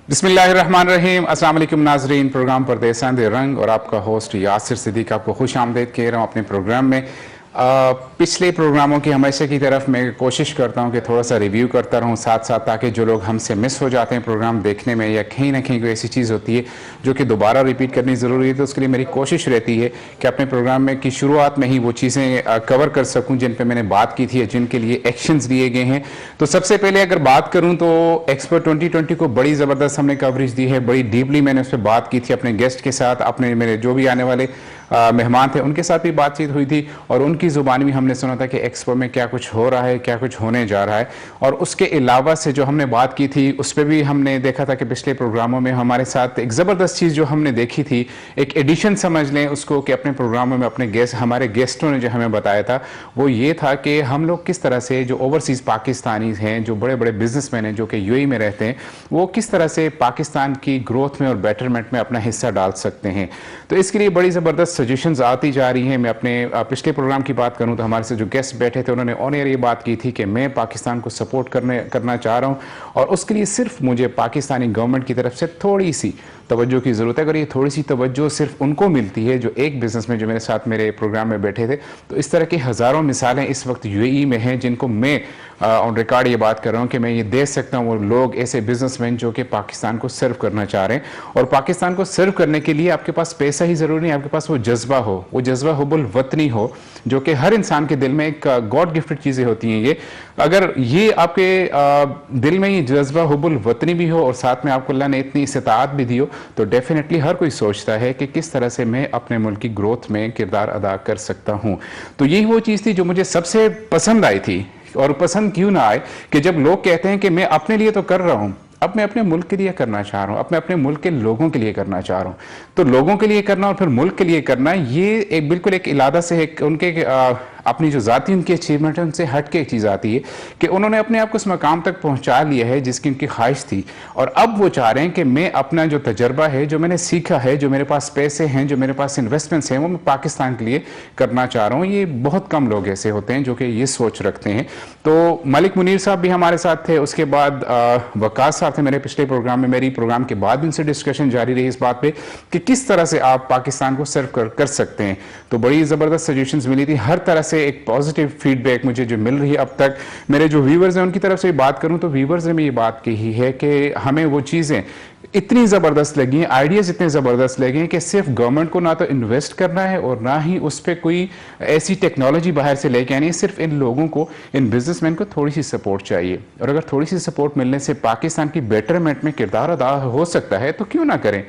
बिस्मिल्लाहिर्रहमानिर्रहीम। अस्सलाम वालेकुम नाजरीन, प्रोग्राम परदेसां दे रंग और आपका होस्ट यासिर सिद्दीक आपको खुश आमदेद कह रहा हूँ अपने प्रोग्राम में। पिछले प्रोग्रामों की हमेशा की तरफ मैं कोशिश करता हूँ कि थोड़ा सा रिव्यू करता रहूँ साथ साथ, ताकि जो लोग हमसे मिस हो जाते हैं प्रोग्राम देखने में या कहीं ना कहीं कोई ऐसी चीज़ होती है जो कि दोबारा रिपीट करनी ज़रूरी है, तो उसके लिए मेरी कोशिश रहती है कि अपने प्रोग्राम में की शुरुआत में ही वो चीज़ें कवर कर सकूँ जिन पर मैंने बात की थी या जिनके लिए एक्शंस लिए गए हैं। तो सबसे पहले अगर बात करूँ तो एक्सपो 2020 को बड़ी ज़बरदस्त हमने कवरेज दी है, बड़ी डीपली मैंने उस पर बात की थी अपने गेस्ट के साथ, अपने मेरे जो भी आने वाले मेहमान थे उनके साथ भी बातचीत हुई थी और उनकी ज़ुबान भी हमने सुना था कि एक्सपो में क्या कुछ हो रहा है, क्या कुछ होने जा रहा है। और उसके अलावा से जो हमने बात की थी उस पर भी हमने देखा था कि पिछले प्रोग्रामों में हमारे साथ एक ज़बरदस्त चीज़ जो हमने देखी थी, एक एडिशन समझ लें उसको, कि अपने प्रोग्रामों में अपने हमारे गेस्टों ने जो हमें बताया था वो ये था कि हम लोग किस तरह से जो ओवरसीज़ पाकिस्तानी हैं, जो बड़े बड़े बिजनेसमैन हैं जो कि यूएई में रहते हैं, वो किस तरह से पाकिस्तान की ग्रोथ में और बेटरमेंट में अपना हिस्सा डाल सकते हैं। तो इसके लिए बड़ी ज़बरदस्त सजेशंस आती जा रही हैं। मैं अपने पिछले प्रोग्राम की बात करूं तो हमारे से जो गेस्ट बैठे थे उन्होंने ऑन एयर ये बात की थी कि मैं पाकिस्तान को सपोर्ट करना चाह रहा हूं और उसके लिए सिर्फ मुझे पाकिस्तानी गवर्नमेंट की तरफ से थोड़ी सी तवज्जो की ज़रूरत है। अगर ये थोड़ी सी तवज्जो सिर्फ उनको मिलती है जो एक बिजनेस में जो मेरे साथ मेरे प्रोग्राम में बैठे थे, तो इस तरह की हज़ारों मिसालें इस वक्त यूएई में हैं जिनको मैं ऑन रिकॉर्ड ये बात कर रहा हूँ कि मैं ये देख सकता हूँ वो लोग ऐसे बिजनेसमैन जो कि पाकिस्तान को सर्व करना चाह रहे हैं। और पाकिस्तान को सर्व करने के लिए आपके पास पैसा ही ज़रूरी नहीं, आपके पास वो जज्बा हो, वो जज्बा हुब्बुल वतनी हो जो कि हर इंसान के दिल में एक गॉड गिफ्टेड चीज़ें होती हैं। ये अगर ये आपके दिल में ये जज्बा हुब्बुल वतनी भी हो और साथ में आपको अल्लाह ने इतनी इस्तात भी दी हो, तो डेफिनेटली हर कोई सोचता है कि किस तरह से मैं अपने मुल्क की ग्रोथ में किरदार अदा कर सकता हूँ। तो यही वो चीज़ थी जो मुझे सबसे पसंद आई थी। और पसंद क्यों ना आए कि जब लोग कहते हैं कि मैं अपने लिए तो कर रहा हूं, अब मैं अपने मुल्क के लिए करना चाह रहा हूं, अब मैं अपने मुल्क के लोगों के लिए करना चाह रहा हूं। तो लोगों के लिए करना और फिर मुल्क के लिए करना, ये एक बिल्कुल एक इलादा से एक उनके अपनी जो जाती उनकी अचीवमेंट है उनसे हट के एक चीज़ आती है कि उन्होंने अपने आप को उस मकाम तक पहुंचा लिया है जिसकी उनकी ख्वाहिश थी। और अब वो चाह रहे हैं कि मैं अपना जो तजर्बा है, जो मैंने सीखा है, जो मेरे पास पैसे हैं, जो मेरे पास इन्वेस्टमेंट्स हैं, वो मैं पाकिस्तान के लिए करना चाह रहा हूँ। ये बहुत कम लोग ऐसे होते हैं जो कि ये सोच रखते हैं। तो मलिक मुनीर साहब भी हमारे साथ थे, उसके बाद वकास साहब थे मेरे पिछले प्रोग्राम में, मेरी प्रोग्राम के बाद भी उनसे डिस्कशन जारी रही इस बात पे कि किस तरह से आप पाकिस्तान को सर्व कर सकते हैं। तो बड़ी ज़बरदस्त सजेशंस मिली थी, हर तरह से एक पॉजिटिव फीडबैक मुझे जो मिल रही है अब तक। मेरे जो व्यूवर्स हैं उनकी तरफ से बात करूं तो व्यूवर्स ने भी ये बात कही है कि हमें वो चीज़ें इतनी ज़बरदस्त लगी हैं, आइडियाज़ इतने ज़बरदस्त लगे हैं कि सिर्फ गवर्नमेंट को ना तो इन्वेस्ट करना है और ना ही उस पर कोई ऐसी टेक्नोलॉजी बाहर से लेके आनी है। सिर्फ इन लोगों को, इन बिजनेसमैन को थोड़ी सी सपोर्ट चाहिए, और अगर थोड़ी सी सपोर्ट मिलने से पाकिस्तान की बेटरमेंट में किरदार अदा हो सकता है तो क्यों ना करें।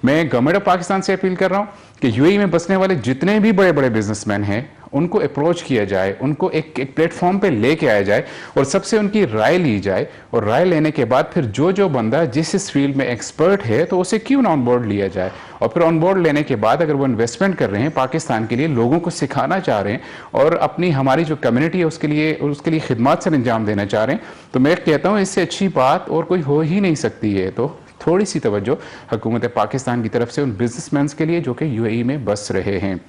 मैं गवर्नमेंट ऑफ पाकिस्तान से अपील कर रहा हूँ कि यूएई में बसने वाले जितने भी बड़े बड़े बिजनेसमैन हैं उनको अप्रोच किया जाए, उनको एक प्लेटफॉर्म पे लेके आया जाए और सबसे उनकी राय ली जाए। और राय लेने के बाद फिर जो जो बंदा जिस इस फील्ड में एक्सपर्ट है तो उसे क्यों ना ऑन बोर्ड लिया जाए। और फिर ऑन बोर्ड लेने के बाद अगर वो इन्वेस्टमेंट कर रहे हैं पाकिस्तान के लिए, लोगों को सिखाना चाह रहे हैं और अपनी हमारी जो कम्युनिटी है उसके लिए खिदमत से अंजाम देना चाह रहे हैं, तो मैं कहता हूँ इससे अच्छी बात और कोई हो ही नहीं सकती है। तो थोड़ी सी तवज्जो हुकूमत पाकिस्तान की तरफ से उन बिजनेसमैन के लिए जो कि यूएई में बस रहे हैं।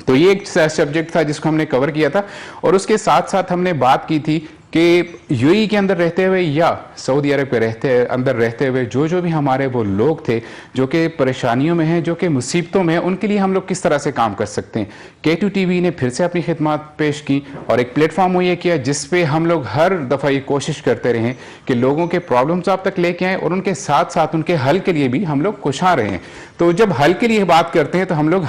तो ये एक सब्जेक्ट था जिसको हमने कवर किया था। और उसके साथ साथ हमने बात की थी कि यूएई के अंदर रहते हुए या सऊदी अरब के अंदर रहते हुए जो भी हमारे वो लोग थे जो कि परेशानियों में हैं, जो कि मुसीबतों में हैं, उनके लिए हम लोग किस तरह से काम कर सकते हैं। K2 TV ने फिर से अपनी खिदमत पेश की और एक प्लेटफॉर्म मुहैया किया जिस पे हम लोग हर दफ़ा ये कोशिश करते रहें कि लोगों के प्रॉब्लम्स आप तक लेके आएँ और उनके साथ साथ उनके हल के लिए भी हम लोग कोशिश रहें। तो जब हल के लिए बात करते हैं तो हम लोग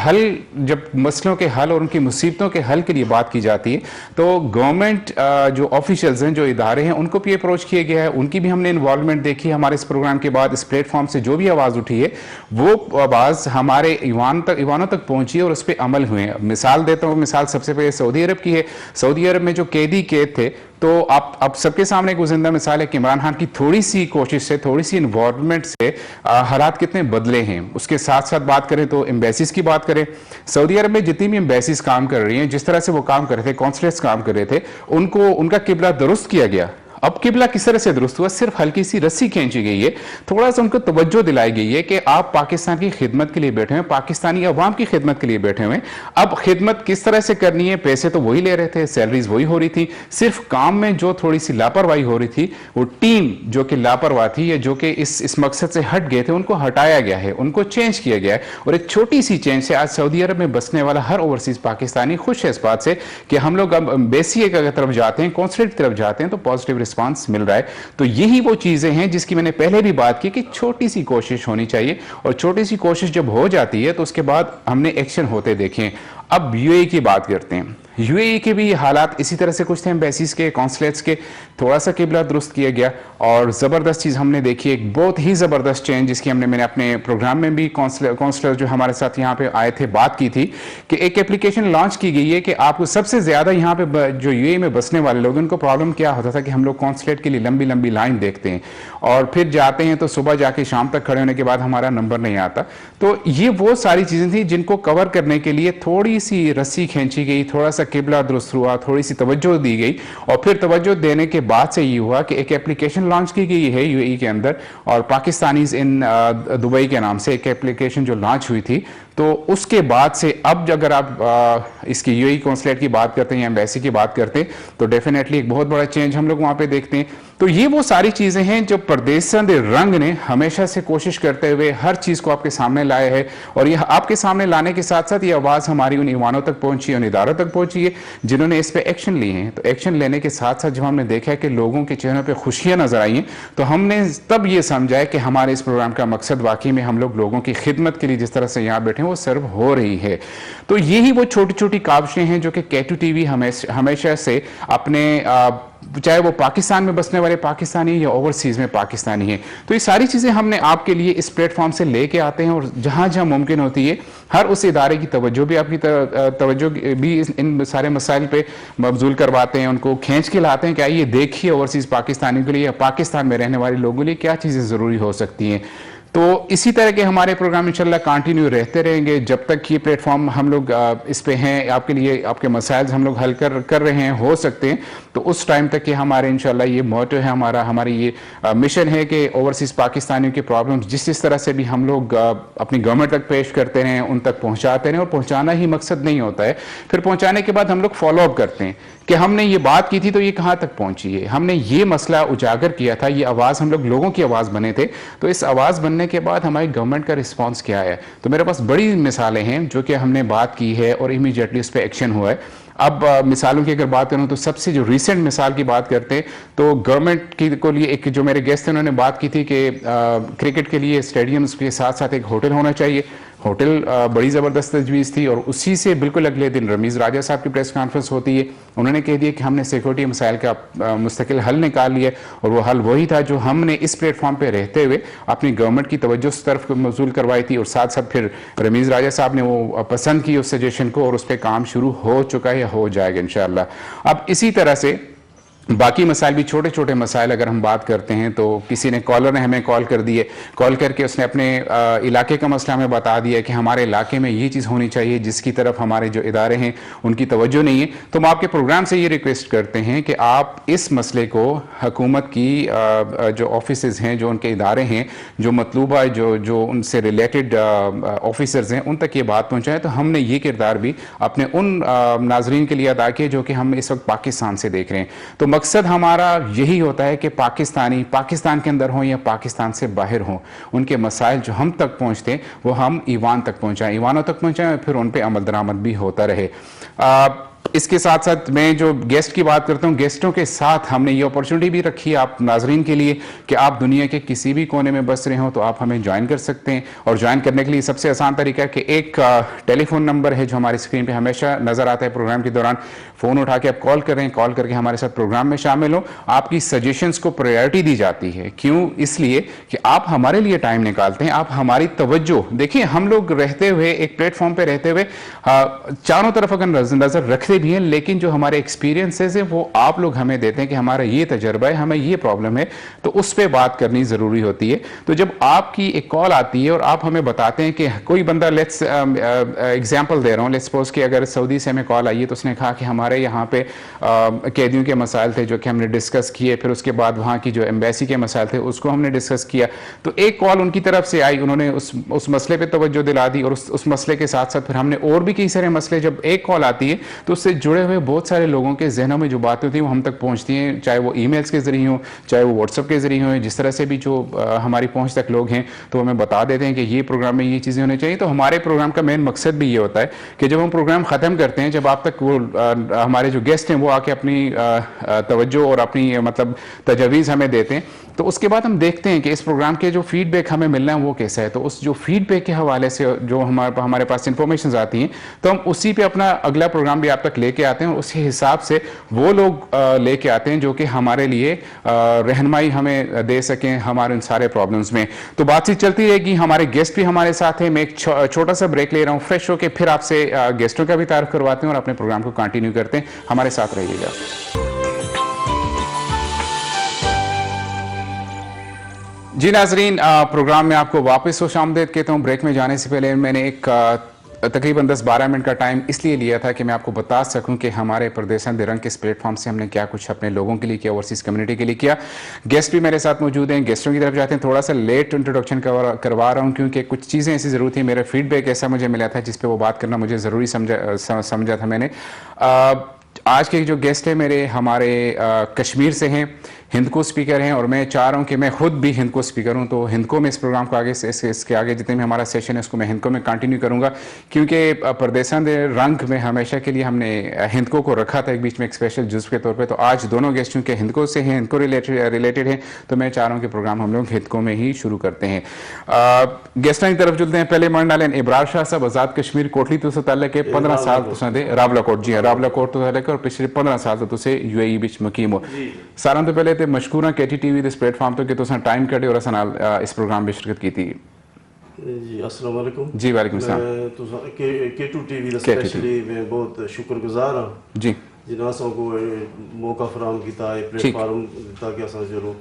जब मसलों के हल और उनकी मुसीबतों के हल के लिए बात की जाती है तो गवर्नमेंट जो ऑफिशियल्स हैं, जो इदारे हैं, उनको भी अप्रोच किया गया है, उनकी भी हमने इन्वॉल्वमेंट देखी। हमारे इस प्रोग्राम के बाद इस प्लेटफॉर्म से जो भी आवाज़ उठी है वो आवाज़ हमारे ईवानों तक पहुंची और उस पर अमल हुए हैं। मिसाल देता हूँ, मिसाल सबसे पहले सऊदी अरब की है। सऊदी अरब में जो कैद थे, तो आप सबके सामने एक जिंदा मिसाल है कि इमरान खान की थोड़ी सी कोशिश से, थोड़ी सी इन्वॉल्वमेंट से हालात कितने बदले हैं। उसके साथ साथ बात करें तो एम्बेसीज की बात करें, सऊदी अरब में जितनी भी एम्बेसीज काम कर रही हैं, जिस तरह से वो काम कर रहे थे, कॉन्सुलेट्स काम कर रहे थे, उनका किबला दुरुस्त किया गया अब किबला किस तरह से दुरुस्त हुआ, सिर्फ हल्की सी रस्सी खींची गई है, थोड़ा सा उनको तवज्जो दिलाई गई है कि आप पाकिस्तान की खिदमत के लिए बैठे हैं, पाकिस्तानी अवाम की खिदमत के लिए बैठे हुए हैं। अब खिदमत किस तरह से करनी है, पैसे तो वही ले रहे थे, सैलरीज वही हो रही थी, सिर्फ काम में जो थोड़ी सी लापरवाही हो रही थी, वो टीम जो कि लापरवाह थी या जो कि इस मकसद से हट गए थे, उनको हटाया गया है, उनको चेंज किया गया है। और एक छोटी सी चेंज से आज सऊदी अरब में बसने वाला हर ओवरसीज पाकिस्तानी खुश है इस बात से कि हम लोग अब एम्बेसी की तरफ जाते हैं, कॉन्सुलेट की तरफ जाते हैं तो पॉजिटिव रिस्पांस मिल रहा है। तो यही वो चीजें हैं जिसकी मैंने पहले भी बात की कि छोटी सी कोशिश होनी चाहिए, और छोटी सी कोशिश जब हो जाती है तो उसके बाद हमने एक्शन होते देखे। अब यूएई की बात करते हैं। यूएई के भी हालात इसी तरह से कुछ थे, एम्बेसीज के, कॉन्सुलेट्स के, थोड़ा सा किबला दुरुस्त किया गया और ज़बरदस्त चीज़ हमने देखी, एक बहुत ही ज़बरदस्त चेंज जिसकी मैंने अपने प्रोग्राम में भी कॉन्सुलर जो हमारे साथ यहाँ पे आए थे बात की थी कि एक एप्लीकेशन लॉन्च की गई है कि आपको सबसे ज़्यादा यहाँ पे जो यूएई में बसने वाले लोग, उनको प्रॉब्लम क्या होता था कि हम लोग कॉन्सुलेट के लिए लंबी लंबी लाइन देखते हैं और फिर जाते हैं तो सुबह जाके शाम तक खड़े होने के बाद हमारा नंबर नहीं आता। तो ये वो सारी चीज़ें थी जिनको कवर करने के लिए थोड़ी सी रस्सी खींची गई, थोड़ा सा किबला दुरुस्त हुआ, थोड़ी सी तवज्जो दी गई, और फिर तवज्जो देने के बाद से ये हुआ कि एक एप्लीकेशन लॉन्च की गई है यूएई के अंदर, और पाकिस्तानीज इन दुबई के नाम से एक एप्लीकेशन जो लॉन्च हुई थी। तो उसके बाद से अब अगर आप इसकी यूएई कॉन्सुलेट की बात करते हैं या एम्बेसी की बात करते हैं तो डेफिनेटली एक बहुत बड़ा चेंज हम लोग वहाँ पे देखते हैं। तो ये वो सारी चीज़ें हैं जो परदेसंद रंग ने हमेशा से कोशिश करते हुए हर चीज़ को आपके सामने लाया है, और ये आपके सामने लाने के साथ साथ ये आवाज़ हमारी उन ईवानों तक पहुंची, उन इदारों तक पहुंची है जिन्होंने इस पर एक्शन लिए हैं। तो एक्शन लेने के साथ साथ जब हमने देखा है कि लोगों के चेहरों पर खुशियाँ नजर आई हैं तो हमने तब ये समझा है कि हमारे इस प्रोग्राम का मकसद वाकई में हम लोग लोगों की खिदमत के लिए जिस तरह से यहाँ बैठे हैं वो सर्व हो रही है। तो यही वो छोटी छोटी काविशें हैं जो कि K2 TV हमेशा से अपने चाहे वो पाकिस्तान में बसने वाले पाकिस्तानी या ओवरसीज में पाकिस्तानी है, तो ये सारी चीज़ें हमने आपके लिए इस प्लेटफॉर्म से लेके आते हैं, और जहाँ जहाँ मुमकिन होती है हर उस इदारे की तवज्जो भी आपकी तवज्जो भी इन सारे मसाइल पे मबजूल करवाते हैं, उनको खींच के लाते हैं कि आइए देखिए ओवरसीज पाकिस्तानी के लिए या पाकिस्तान में रहने वाले लोगों के लिए क्या चीज़ें ज़रूरी हो सकती हैं। तो इसी तरह के हमारे प्रोग्राम इंशाल्लाह कंटिन्यू रहते रहेंगे जब तक ये प्लेटफॉर्म हम लोग इस पे हैं, आपके लिए आपके मसाइल हम लोग हल कर रहे हैं, हो सकते हैं। तो उस टाइम तक के हमारे इंशाल्लाह ये मोटो है हमारी ये मिशन है कि ओवरसीज पाकिस्तानियों के प्रॉब्लम्स जिस तरह से भी हम लोग अपनी गवर्नमेंट तक पेश करते हैं उन तक पहुँचाते रहें, और पहुँचाना ही मकसद नहीं होता है, फिर पहुँचाने के बाद हम लोग फॉलोअप करते हैं कि हमने ये बात की थी तो ये कहाँ तक पहुँची है, हमने ये मसला उजागर किया था, ये आवाज़ हम लोग लोगों की आवाज़ बने थे, तो इस आवाज़ बनने के बाद हमारी गवर्नमेंट का रिस्पांस क्या है। तो मेरे पास बड़ी मिसालें हैं जो कि हमने बात की है और इमीडिएटली उस पर एक्शन हुआ है। अब मिसालों की अगर बात करूं तो सबसे जो रीसेंट मिसाल की बात करते हैं तो गवर्नमेंट की को लिए एक जो मेरे गेस्ट थे उन्होंने बात की थी कि क्रिकेट के लिए स्टेडियम्स के साथ साथ एक होटल होना चाहिए। होटल बड़ी ज़बरदस्त तजवीज़ थी, और उसी से बिल्कुल अगले दिन रमीज़ राजा साहब की प्रेस कॉन्फ्रेंस होती है, उन्होंने कह दिया कि हमने सिक्योरिटी मसाइल का मुस्तकिल हल निकाल लिया, और वो हल वही था जो हमने इस प्लेटफॉर्म पे रहते हुए अपनी गवर्नमेंट की तवज्जो उस तरफ मौसूल करवाई थी, और साथ साथ फिर रमीज़ राजा साहब ने वो पसंद की उस सजेशन को, और उस पर काम शुरू हो चुका है या हो जाएगा इंशाअल्लाह। अब इसी तरह से बाकी मसाइल भी छोटे छोटे मसाइल अगर हम बात करते हैं तो किसी ने कॉलर ने हमें कॉल कर दिए, कॉल करके उसने अपने इलाके का मसला हमें बता दिया कि हमारे इलाके में ये चीज़ होनी चाहिए जिसकी तरफ हमारे जो इदारे हैं उनकी तवज्जो नहीं है। तो हम आपके प्रोग्राम से ये रिक्वेस्ट करते हैं कि आप इस मसले को हुकूमत की जो ऑफिसेज़ हैं, जो उनके इदारे हैं, जो मतलूबा जो उनसे रिलेटेड ऑफिसर्स हैं, उन तक ये बात पहुँचाएँ। तो हमने ये किरदार भी अपने उन नाजरीन के लिए अदा किया जो कि हम इस वक्त पाकिस्तान से देख रहे हैं। तो मकसद हमारा यही होता है कि पाकिस्तानी पाकिस्तान के अंदर हों या पाकिस्तान से बाहर हों, उनके मसाइल जो हम तक पहुंचते हैं वो हम ईवान तक पहुंचाएं, ईवानों तक पहुंचाएं, फिर उन पे अमल दरामद भी होता रहे। इसके साथ साथ मैं जो गेस्ट की बात करता हूँ, गेस्टों के साथ हमने ये अपॉर्चुनिटी भी रखी है आप नाजरीन के लिए कि आप दुनिया के किसी भी कोने में बस रहे हो तो आप हमें ज्वाइन कर सकते हैं। और ज्वाइन करने के लिए सबसे आसान तरीका है कि एक टेलीफोन नंबर है जो हमारी स्क्रीन पे हमेशा नज़र आता है प्रोग्राम के दौरान, फ़ोन उठा के आप कॉल करें, कॉल करके हमारे साथ प्रोग्राम में शामिल हो। आपकी सजेशंस को प्रायोरिटी दी जाती है, क्यों? इसलिए कि आप हमारे लिए टाइम निकालते हैं, आप हमारी तवज्जो देखिए, हम लोग रहते हुए एक प्लेटफॉर्म पर रहते हुए चारों तरफ अगर नज़र रखते मसले भी हैं, लेकिन जो हमारे एक्सपीरियंसेस हैं वो आप लोग हमें देते हैं कि हमारा ये तजर्बा है, हमें ये प्रॉब्लम है, तो उस पर बात करनी ज़रूरी होती है। तो जब आपकी एक कॉल आती है और आप हमें बताते हैं कि कोई बंदा, लेट्स एग्जांपल दे रहा हूँ, लेट्स सपोज कि अगर सऊदी से हमें कॉल आई है तो उसने कहा कि हमारे यहाँ पे कैदियों के मसाइल थे जो कि हमने डिस्कस किए, फिर उसके बाद वहाँ की जो एम्बेसी के मसाइल थे उसको हमने डिस्कस किया, तो एक कॉल उनकी तरफ से आई, उन्होंने उस मसले पे तवज्जो दिला दी और उस मसले के साथ साथ फिर हमने और भी कई सारे मसले, जब एक कॉल आती है तो उससे जुड़े हुए बहुत सारे लोगों के जहनों में जो बातें होती हैं वो हम तक पहुँचती हैं, चाहे वो ईमेल्स के ज़रिए हों, चाहे वो व्हाट्सअप के ज़रिए हों, जिस तरह से भी जो हमारी पहुँच तक लोग हैं तो हमें बता देते हैं कि ये प्रोग्राम में ये चीज़ें होनी चाहिए। तो हमारे प्रोग्राम का मेन मकसद भी ये होता है कि जब हम प्रोग्राम ख़त्म करते हैं, जब आप तक वो हमारे जो गेस्ट हैं वो आके अपनी तवज्जो और अपनी मतलब तजवीज़ हमें देते हैं, तो उसके बाद हम देखते हैं कि इस प्रोग्राम के जो फीडबैक हमें मिलना है वो कैसा है। तो उस जो फीडबैक के हवाले से जो हमारे पास इंफॉर्मेशन आती हैं तो हम उसी पे अपना अगला प्रोग्राम भी आप तक लेके आते हैं और उसी हिसाब से वो लोग लेके आते हैं जो कि हमारे लिए रहनुमाई हमें दे सकें हमारे उन सारे प्रॉब्लम्स में। तो बातचीत चलती रहेगी, हमारे गेस्ट भी हमारे साथ हैं। मैं एक छोटा सा ब्रेक ले रहा हूँ, फ्रेश होकर फिर आपसे गेस्टों का भी तारुफ करवाते हैं और अपने प्रोग्राम को कंटिन्यू करते हैं। हमारे साथ रहिएगा। जी नाजरीन, प्रोग्राम में आपको वापस खुशामदीद कहता हूँ। ब्रेक में जाने से पहले मैंने एक तकरीबन 10-12 मिनट का टाइम इसलिए लिया था कि मैं आपको बता सकूं कि हमारे परदेसन रंग के इस प्लेटफॉर्म से हमने क्या कुछ अपने लोगों के लिए किया, ओवरसीज़ कम्युनिटी के लिए किया। गेस्ट भी मेरे साथ मौजूद हैं, गेस्टों की तरफ जाते हैं। थोड़ा सा लेट इंट्रोडक्शन करवा रहा हूँ क्योंकि कुछ चीज़ें ऐसी ज़रूर थी, मेरा फीडबैक ऐसा मुझे मिला था जिस पर वो बात करना मुझे ज़रूरी समझा था मैंने। आज के जो गेस्ट हैं मेरे, हमारे कश्मीर से हैं, हिंद को स्पीकर हैं और मैं चाह रहा हूँ कि मैं खुद भी हिंद को स्पीकर हूँ, तो हिंद को मैं इस प्रोग्राम को आगे से इसके आगे जितने भी हमारा सेशन है उसको मैं हिंद को में कंटिन्यू करूँगा, क्योंकि परदेसन रंग में हमेशा के लिए हमने हिंद को रखा था एक बीच में एक स्पेशल जुज़्व के तौर पे। तो आज दोनों गेस्ट चूँकि हिंद को से हैं, हिंद को रिलेटेड हैं, तो मैं चाह रहा हूँ कि प्रोग्राम हम लोग हिंद को में ही शुरू करते हैं। गेस्टां की तरफ चलते हैं। पहले मन डालें इब्रार शाह साहब, आज़ाद कश्मीर कोटली तो तल्लक है 15 साल तो रावलाकोट, जी हाँ रावलाकोट तो तल्लक और पिछले 15 साल तो UAE बिच मुकीम हो। सारा तो पहले तो मशकूर हाँ KTTV इस प्लेटफॉर्म तो कि तुसां टाइम कटे और असां नाल इस प्रोग्राम में शिरकत की थी। जी अस्सलाम वालेकुम। जी वालेकुम सलाम। K2TV का स्पेशली मैं बहुत शुक्रगुजार हाँ जी जिन्होंने को मौका फराहम किया है, प्लेटफॉर्म दिता कि असां चलो